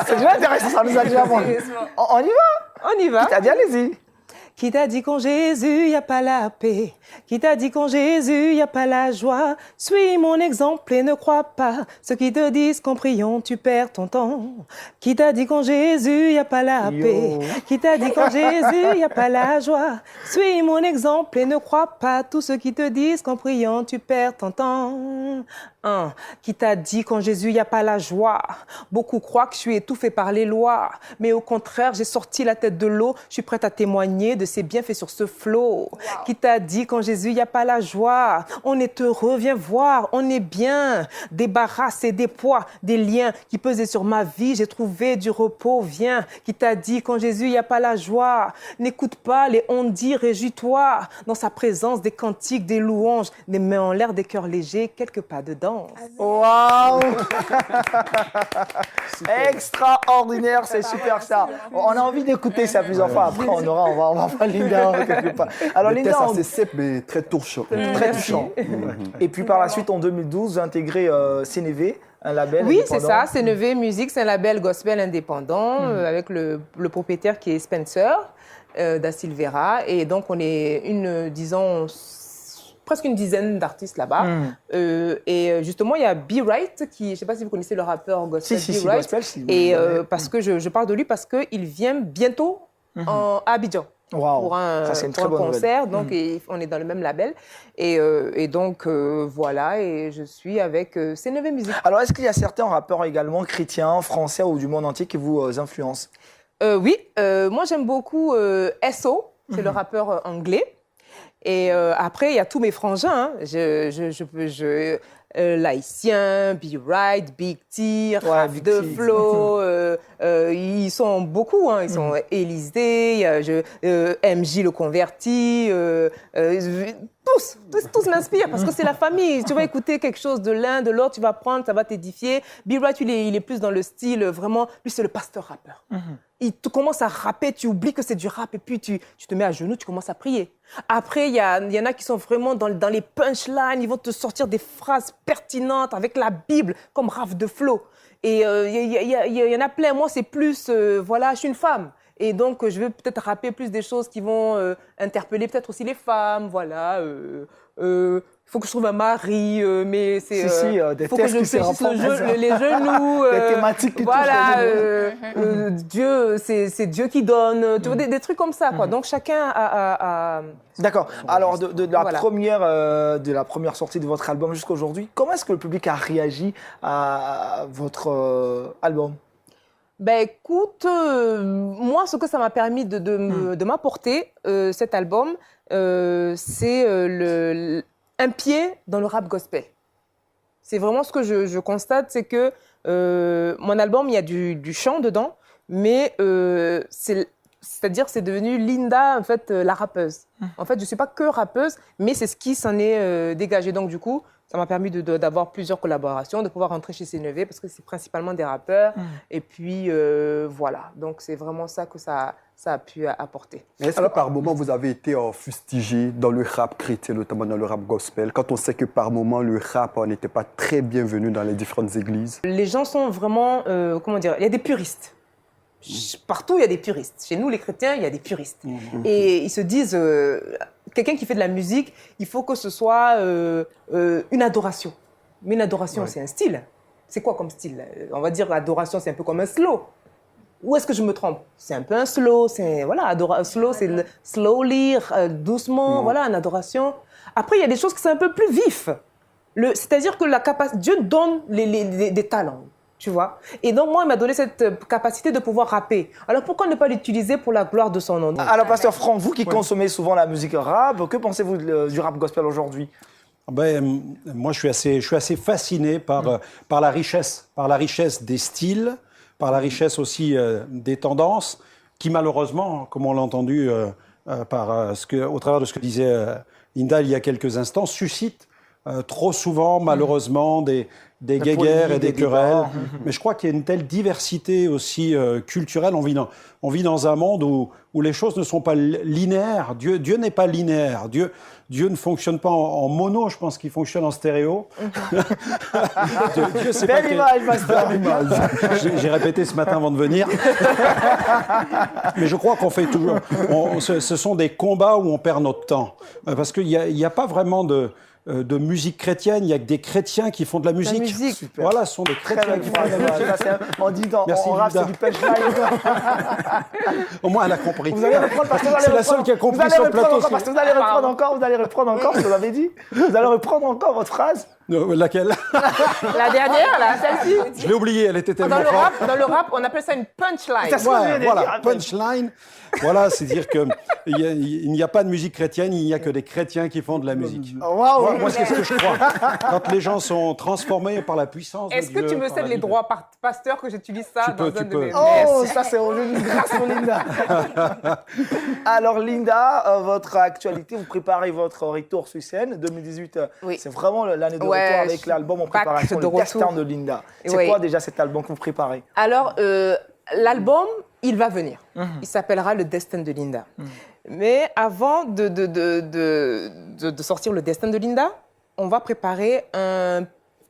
C'est déjà intéressant, ça nous a déjà vendu. On y va? On y va. Qui t'a dit, allez-y. Qui t'a dit qu'en Jésus, il n'y a pas la paix? Qui t'a dit qu'en Jésus, il n'y a pas la joie? Suis mon exemple et ne crois pas ceux qui te disent qu'en priant, tu perds ton temps. Qui t'a dit qu'en Jésus, il n'y a pas la paix? Qui t'a dit qu'en Jésus, il n'y a pas la joie? Suis mon exemple et ne crois pas tous ceux qui te disent qu'en priant, tu perds ton temps. Qui t'a dit qu'en Jésus, il n'y a pas la joie? Beaucoup croient que je suis étouffée par les lois. Mais au contraire, j'ai sorti la tête de l'eau. Je suis prête à témoigner de ses bienfaits sur ce flot. Wow. Qui t'a dit qu'en Jésus, il n'y a pas la joie? On est heureux, viens voir, on est bien. Débarrassé des poids, des liens qui pesaient sur ma vie. J'ai trouvé du repos, viens. Qui t'a dit qu'en Jésus, il n'y a pas la joie? N'écoute pas les on-dit, réjouis-toi. Dans sa présence, des cantiques, des louanges, des mains en l'air, des cœurs légers, quelques pas de danse. Waouh. Extraordinaire, c'est super ça. On a envie d'écouter ça plusieurs fois. Après, on va voir Linda quelque part. Alors Linda, c'est simple mais très touchant. Très touchant. Et puis par la suite, en 2012, vous intégrez CNV, un label oui, indépendant. C'est ça, CNV Musique, c'est un label gospel indépendant avec le propriétaire qui est Spencer da Silveira. Et donc, on est presque une dizaine d'artistes là-bas. Et justement, il y a B. Wright, qui, je ne sais pas si vous connaissez le rappeur gospel B. Wright. Gospel, si et parce que je parle de lui parce qu'il vient bientôt à Abidjan. Waouh, pour un, ça c'est une pour très un bonne nouvelle. concert. Donc, on est dans le même label. Et donc, voilà, et je suis avec C9 Musique. Alors, est-ce qu'il y a certains rappeurs également chrétiens, français ou du monde entier qui vous influencent? Oui, moi j'aime beaucoup SO, c'est le rappeur anglais. Et après, il y a tous mes frangins. Hein. Laïcien, Be Right, Big T, Raph Big de T. Flo, ils sont beaucoup, hein. Ils sont Élysée, il y a MJ le converti, tous m'inspirent parce que c'est la famille. Tu vas écouter quelque chose de l'un, de l'autre, tu vas prendre, ça va t'édifier. Be Right, il est plus dans le style vraiment, lui c'est le pasteur rappeur. Il te commence à rapper, tu oublies que c'est du rap et puis tu te mets à genoux, tu commences à prier. Après, il y en a qui sont vraiment dans les punchlines, ils vont te sortir des phrases pertinentes avec la Bible, comme Raph de Flo. Et il y en a plein. Moi, c'est plus, voilà, je suis une femme. Et donc, je veux peut-être rapper plus des choses qui vont interpeller peut-être aussi les femmes, voilà. Il faut que je trouve un mari, mais c'est... des faut que tests je qui se réfléchisse rapportent. les genoux. Des thématiques qui touchent voilà, Dieu, c'est Dieu qui donne. Tu vois, des trucs comme ça, quoi. Donc, chacun a D'accord. Alors, de la Voilà. de la première sortie de votre album jusqu'à aujourd'hui, comment est-ce que le public a réagi à votre album? Ben écoute, moi, ce que ça m'a permis de m'apporter, cet album, c'est un pied dans le rap gospel. C'est vraiment ce que je constate, c'est que mon album, il y a du chant dedans, mais c'est-à-dire c'est devenu Linda, en fait, la rappeuse. En fait, je ne suis pas que rappeuse, mais c'est ce qui s'en est dégagé. Donc, du coup, ça m'a permis d'avoir plusieurs collaborations, de pouvoir rentrer chez C9 parce que c'est principalement des rappeurs. Et puis, voilà. Donc, c'est vraiment ça que ça a pu apporter. Mais est-ce que par moment, vous avez été fustigé dans le rap chrétien, notamment dans le rap gospel, quand on sait que par moment, le rap n'était pas très bienvenu dans les différentes églises? Les gens sont vraiment, comment dire, il y a des puristes. Partout, il y a des puristes. Chez nous, les chrétiens, il y a des puristes. Et ils se disent, quelqu'un qui fait de la musique, il faut que ce soit une adoration. Mais une adoration, c'est un style. C'est quoi comme style? On va dire l'adoration, c'est un peu comme un slow. Où est-ce que je me trompe? C'est un peu un slow. Voilà, slow, c'est slowly, doucement, voilà, une adoration. Après, il y a des choses qui sont un peu plus vifs. C'est-à-dire que Dieu donne des talents. Tu vois? Et donc, moi, il m'a donné cette capacité de pouvoir rapper. Alors, pourquoi ne pas l'utiliser pour la gloire de son nom? Alors, Pasteur Franck, vous qui consommez souvent la musique rap, que pensez-vous du rap gospel aujourd'hui? Moi, je suis assez fasciné par la richesse des styles, par la richesse aussi des tendances, qui malheureusement, comme on l'a entendu au travers de ce que disait Linda il y a quelques instants, suscitent trop souvent, malheureusement, des guéguerres et des querelles. Mais je crois qu'il y a une telle diversité aussi culturelle. On vit dans un monde où les choses ne sont pas linéaires. Dieu n'est pas linéaire. Dieu ne fonctionne pas en mono, je pense qu'il fonctionne en stéréo. Dieu, c'est pas Belle image, Pasteur. J'ai répété ce matin avant de venir. Mais je crois qu'on fait toujours... ce sont des combats où on perd notre temps. Parce qu'il n'y a pas vraiment de musique chrétienne, il n'y a que des chrétiens qui font de la musique. Super. Voilà, ce sont des chrétiens qui font de la musique. On dit Merci, en rap, Linda. c'est du punchline. Au moins, elle a compris. Vous allez reprendre parce que vous allez C'est la seule qui a compris sur le plateau. Parce que vous allez reprendre encore ce que vous avez dit. Vous allez reprendre encore votre phrase. Laquelle? La dernière, là, celle-ci. Je l'ai oubliée, elle était tellement forte. Dans le rap, on appelle ça une punchline. C'est ce que je viens de Voilà, dire. punchline. Voilà, c'est-à-dire qu'il n'y a pas de musique chrétienne, il n'y a que des chrétiens qui font de la musique. Waouh. Moi, c'est ce que je crois. Quand les gens sont transformés par la puissance de Est-ce que Dieu, tu me par cèdes la les Bible. droits, pasteur, que j'utilise ça Tu dans peux, un tu de mes... peux. Oh, ça c'est une grâce pour Linda. Alors Linda, votre actualité, vous préparez votre retour sur scène 2018. Oui. C'est vraiment l'année de Ouais, retour je avec suis l'album en back préparation, de le destin retour. de Linda. C'est Oui. quoi déjà cet album que vous préparez? Alors, l'album, il va venir. Il s'appellera Le Destin de Linda. Mais avant de sortir Le Destin de Linda, on va préparer un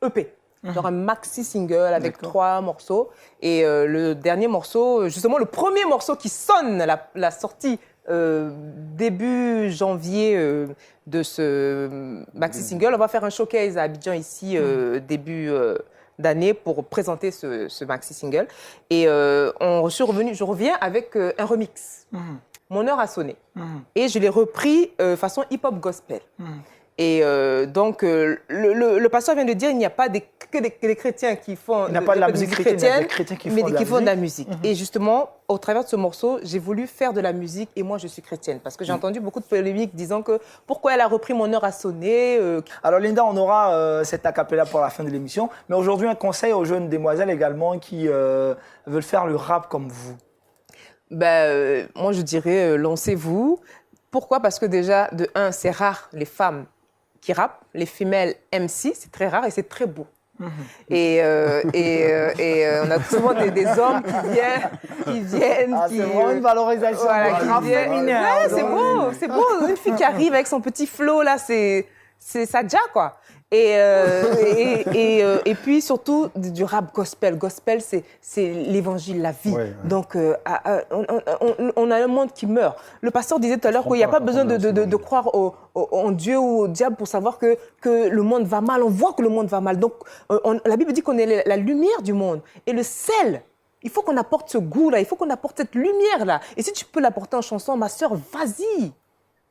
EP. Genre un maxi single avec 3 morceaux. Et le dernier morceau, justement le premier morceau qui sonne la sortie début janvier de ce maxi single, on va faire un showcase à Abidjan ici début d'année pour présenter ce maxi single. Et je reviens avec un remix. mon heure a sonné. Et je l'ai repris façon hip-hop gospel. Et donc, le pasteur vient de dire qu'il n'y a pas que des chrétiens qui font Il n'y a pas de la musique chrétienne, il y a des chrétiens qui font de la musique. Et justement, au travers de ce morceau, j'ai voulu faire de la musique et moi, je suis chrétienne. Parce que j'ai entendu beaucoup de polémiques disant que pourquoi elle a repris mon heure à sonner. Alors Linda, on aura cet a cappella pour la fin de l'émission. Mais aujourd'hui, un conseil aux jeunes demoiselles également qui veulent faire le rap comme vous. Moi, je dirais, lancez-vous. Pourquoi? Parce que déjà, de un, c'est rare les femmes qui rappent, les femelles MC, c'est très rare et c'est très beau. Et on a souvent des hommes qui viennent. C'est vraiment une valorisation du rap féminin. Ouais, c'est beau. Une fille qui arrive avec son petit flow, là, c'est Sadja, quoi. Et puis surtout du rap gospel. Gospel, c'est l'évangile, la vie. Ouais. Donc, on a un monde qui meurt. Le pasteur disait tout à l'heure qu'il n'y a pas besoin de croire en Dieu ou au diable pour savoir que le monde va mal. On voit que le monde va mal. Donc, la Bible dit qu'on est la lumière du monde. Et le sel, il faut qu'on apporte ce goût-là, il faut qu'on apporte cette lumière-là. Et si tu peux l'apporter en chanson, ma sœur, vas-y.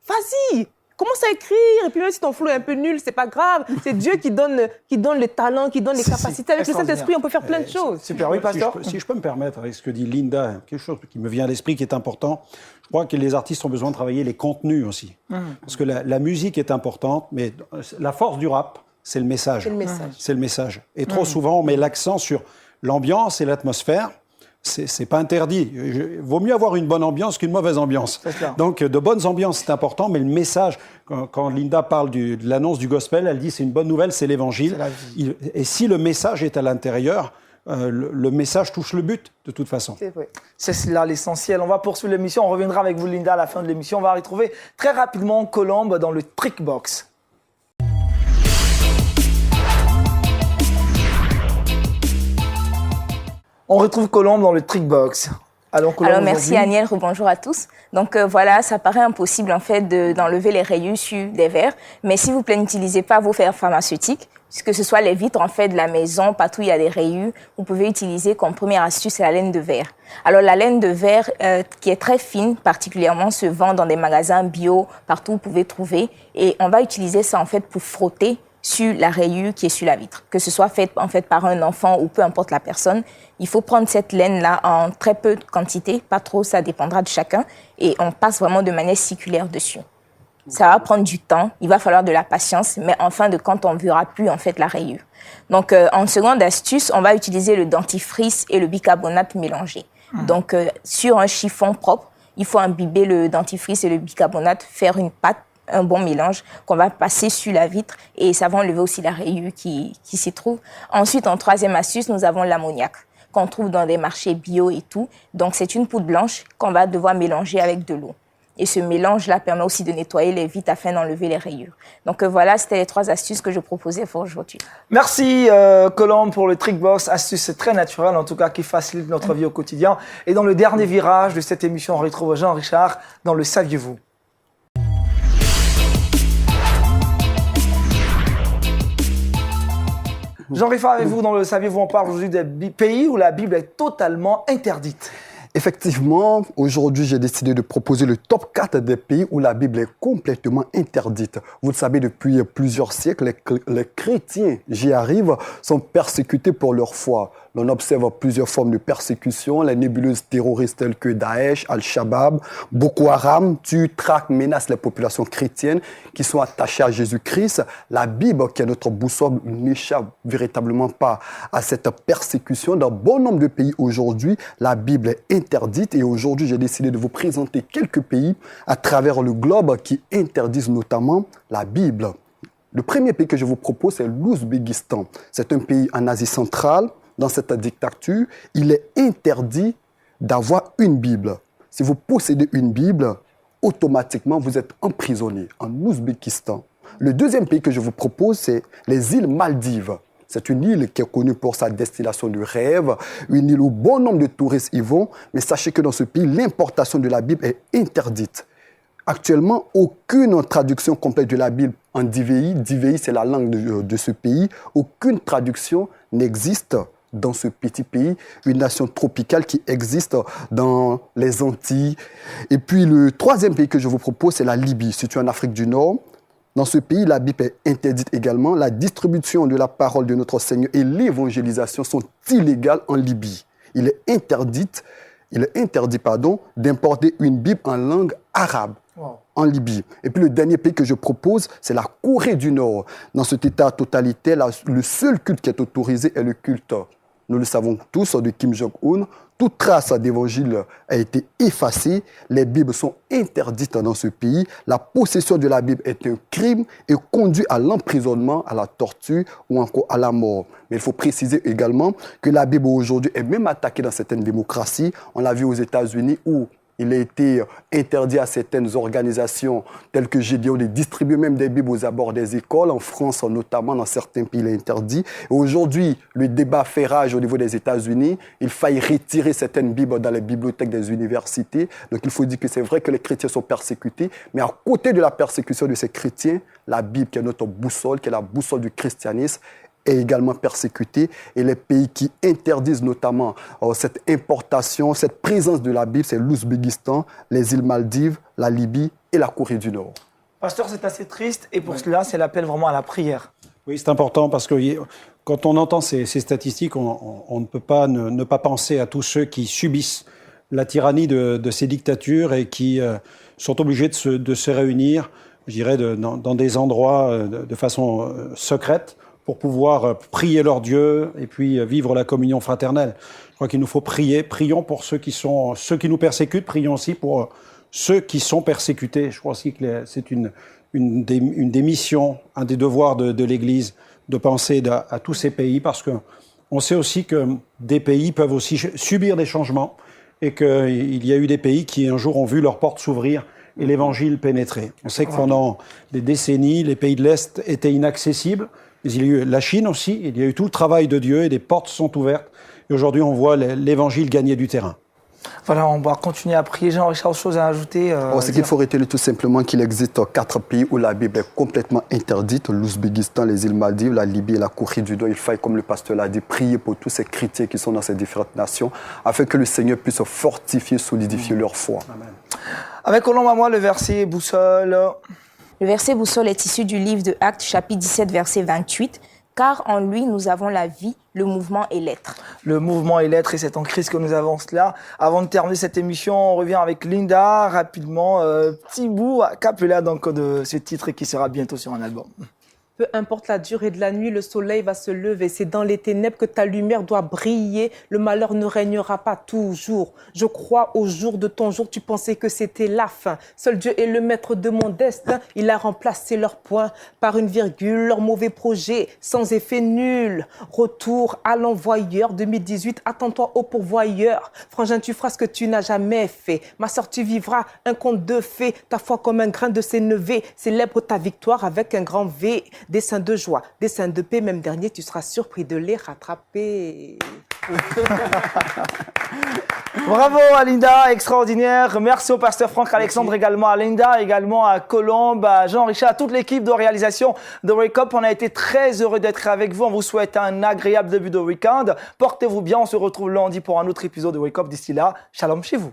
Vas-y. Commence à écrire, et puis même si ton flow est un peu nul, c'est pas grave. C'est Dieu qui donne les talents, qui donne les capacités. Avec le Saint-Esprit, on peut faire plein de choses. Super, oui, pasteur. Si je peux me permettre, avec ce que dit Linda, quelque chose qui me vient à l'esprit qui est important, je crois que les artistes ont besoin de travailler les contenus aussi. Parce que la musique est importante, mais la force du rap, c'est le message. C'est le message. Et trop souvent, on met l'accent sur l'ambiance et l'atmosphère. C'est pas interdit. Vaut mieux avoir une bonne ambiance qu'une mauvaise ambiance. Donc, de bonnes ambiances, c'est important, mais le message, quand Linda parle de l'annonce du gospel, elle dit c'est une bonne nouvelle, c'est l'évangile. Et si le message est à l'intérieur, le message touche le but, de toute façon. C'est vrai. C'est là l'essentiel. On va poursuivre l'émission. On reviendra avec vous, Linda, à la fin de l'émission. On va retrouver très rapidement Colombe dans le Trickbox. On retrouve Colombe dans le Trickbox. Alors merci Aniel, bonjour à tous. Donc voilà, ça paraît impossible en fait d'enlever les rayures sur des verres, mais s'il vous plaît, n'utilisez pas vos verres pharmaceutiques, que ce soit les vitres en fait de la maison, partout où il y a des rayures, vous pouvez utiliser comme première astuce la laine de verre. Alors la laine de verre qui est très fine, particulièrement se vend dans des magasins bio, partout où vous pouvez trouver, et on va utiliser ça en fait pour frotter sur la rayure qui est sur la vitre, que ce soit fait en fait par un enfant ou peu importe la personne. Il faut prendre cette laine-là en très peu de quantité, pas trop, ça dépendra de chacun, et on passe vraiment de manière circulaire dessus. Ça va prendre du temps, il va falloir de la patience, mais en fin de compte, on ne verra plus en fait la rayure. Donc, en seconde astuce, on va utiliser le dentifrice et le bicarbonate mélangé. Donc, sur un chiffon propre, il faut imbiber le dentifrice et le bicarbonate, faire une pâte, un bon mélange qu'on va passer sur la vitre et ça va enlever aussi la rayure qui s'y trouve. Ensuite, en troisième astuce, nous avons l'ammoniac qu'on trouve dans des marchés bio et tout. Donc, c'est une poudre blanche qu'on va devoir mélanger avec de l'eau. Et ce mélange-là permet aussi de nettoyer les vitres afin d'enlever les rayures. Donc voilà, c'était les 3 astuces que je proposais pour aujourd'hui. Merci Colombe pour le Trickbox. Astuce très naturelle, en tout cas, qui facilite notre vie au quotidien. Et dans le dernier virage de cette émission, on retrouve Jean-Richard dans le Saviez-vous. Jean-Richard, avec vous, dans le Saviez-vous, on parle aujourd'hui des pays où la Bible est totalement interdite. Effectivement, aujourd'hui, j'ai décidé de proposer le top 4 des pays où la Bible est complètement interdite. Vous le savez, depuis plusieurs siècles, les chrétiens, j'y arrive, sont persécutés pour leur foi. On observe plusieurs formes de persécution, les nébuleuses terroristes telles que Daesh, Al-Shabaab, Boko Haram tuent, traquent, menacent les populations chrétiennes qui sont attachées à Jésus-Christ. La Bible, qui est notre boussole, n'échappe véritablement pas à cette persécution. Dans bon nombre de pays aujourd'hui, la Bible est interdite et aujourd'hui, j'ai décidé de vous présenter quelques pays à travers le globe qui interdisent notamment la Bible. Le premier pays que je vous propose, c'est l'Ouzbékistan. C'est un pays en Asie centrale. Dans cette dictature, il est interdit d'avoir une Bible. Si vous possédez une Bible, automatiquement, vous êtes emprisonné en Ouzbékistan. Le deuxième pays que je vous propose, c'est les îles Maldives. C'est une île qui est connue pour sa destination de rêve, une île où bon nombre de touristes y vont, mais sachez que dans ce pays, l'importation de la Bible est interdite. Actuellement, aucune traduction complète de la Bible en DVI, DVI c'est la langue de ce pays, aucune traduction n'existe dans ce petit pays, une nation tropicale qui existe dans les Antilles. Et puis le troisième pays que je vous propose, c'est la Libye, située en Afrique du Nord. Dans ce pays, la Bible est interdite également. La distribution de la parole de notre Seigneur et l'évangélisation sont illégales en Libye. Il est interdit d'importer une Bible en langue arabe. Wow. En Libye. Et puis le dernier pays que je propose, c'est la Corée du Nord. Dans cet état totalitaire, le seul culte qui est autorisé est le culte, nous le savons tous, de Kim Jong-un. Toute trace d'évangile a été effacée. Les Bibles sont interdites dans ce pays. La possession de la Bible est un crime et conduit à l'emprisonnement, à la torture ou encore à la mort. Mais il faut préciser également que la Bible aujourd'hui est même attaquée dans certaines démocraties. On l'a vu aux États-Unis où il a été interdit à certaines organisations telles que Gédéon de distribuer même des Bibles aux abords des écoles. En France, notamment, dans certains pays, il est interdit. Et aujourd'hui, le débat fait rage au niveau des États-Unis. Il faille retirer certaines Bibles dans les bibliothèques des universités. Donc, il faut dire que c'est vrai que les chrétiens sont persécutés. Mais à côté de la persécution de ces chrétiens, la Bible, qui est notre boussole, qui est la boussole du christianisme, est également persécuté. Et les pays qui interdisent notamment cette importation, cette présence de la Bible, c'est l'Ouzbékistan, les îles Maldives, la Libye et la Corée du Nord. Pasteur, c'est assez triste et pour cela, c'est l'appel vraiment à la prière. Oui, c'est important parce que quand on entend ces statistiques, on ne peut pas ne pas penser à tous ceux qui subissent la tyrannie de ces dictatures et qui sont obligés de se réunir, je dirais, dans des endroits de façon secrète, pour pouvoir prier leur Dieu et puis vivre la communion fraternelle. Je crois qu'il nous faut prier. Prions pour ceux qui nous persécutent. Prions aussi pour ceux qui sont persécutés. Je crois aussi que c'est une des missions, un des devoirs de l'Église, de penser à tous ces pays, parce qu'on sait aussi que des pays peuvent aussi subir des changements et qu'il y a eu des pays qui un jour ont vu leurs portes s'ouvrir et l'Évangile pénétrer. On sait que pendant des décennies, les pays de l'Est étaient inaccessibles. Mais il y a eu la Chine aussi, il y a eu tout le travail de Dieu et des portes sont ouvertes. Et aujourd'hui, on voit l'Évangile gagner du terrain. Voilà, on va continuer à prier. Jean-Richard, autre chose à ajouter Ce qu'il faut retenir tout simplement qu'il existe 4 pays où la Bible est complètement interdite. L'Ouzbékistan, les îles Maldives, la Libye et la Corée du Nord. Il faut, comme le pasteur l'a dit, prier pour tous ces chrétiens qui sont dans ces différentes nations afin que le Seigneur puisse fortifier, solidifier leur foi. Amen. Avec Colombe à moi, le verset boussole. Le verset boussole est issu du livre de Actes, chapitre 17, verset 28. Car en lui, nous avons la vie, le mouvement et l'être. Le mouvement et l'être, et c'est en Christ que nous avons cela. Avant de terminer cette émission, on revient avec Linda, rapidement, petit bout a cappella donc de ce titre qui sera bientôt sur un album. Peu importe la durée de la nuit, le soleil va se lever. C'est dans les ténèbres que ta lumière doit briller. Le malheur ne régnera pas toujours. Je crois au jour de ton jour, tu pensais que c'était la fin. Seul Dieu est le maître de mon destin. Il a remplacé leurs points par une virgule, leur mauvais projet, sans effet nul. Retour à l'envoyeur 2018, attends-toi au pourvoyeur. Frangin, tu feras ce que tu n'as jamais fait. Ma sœur, tu vivras un conte de fées. Ta foi comme un grain de sénévé. Célèbre ta victoire avec un grand V. Des saints de joie, des saints de paix, même dernier, tu seras surpris de les rattraper. Bravo à Linda, extraordinaire. Merci au pasteur Franck Alexandre, également à Linda, également à Colombe, à Jean-Richard, à toute l'équipe de réalisation de Wake Up. On a été très heureux d'être avec vous. On vous souhaite un agréable début de week-end. Portez-vous bien. On se retrouve lundi pour un autre épisode de Wake Up. D'ici là, shalom chez vous.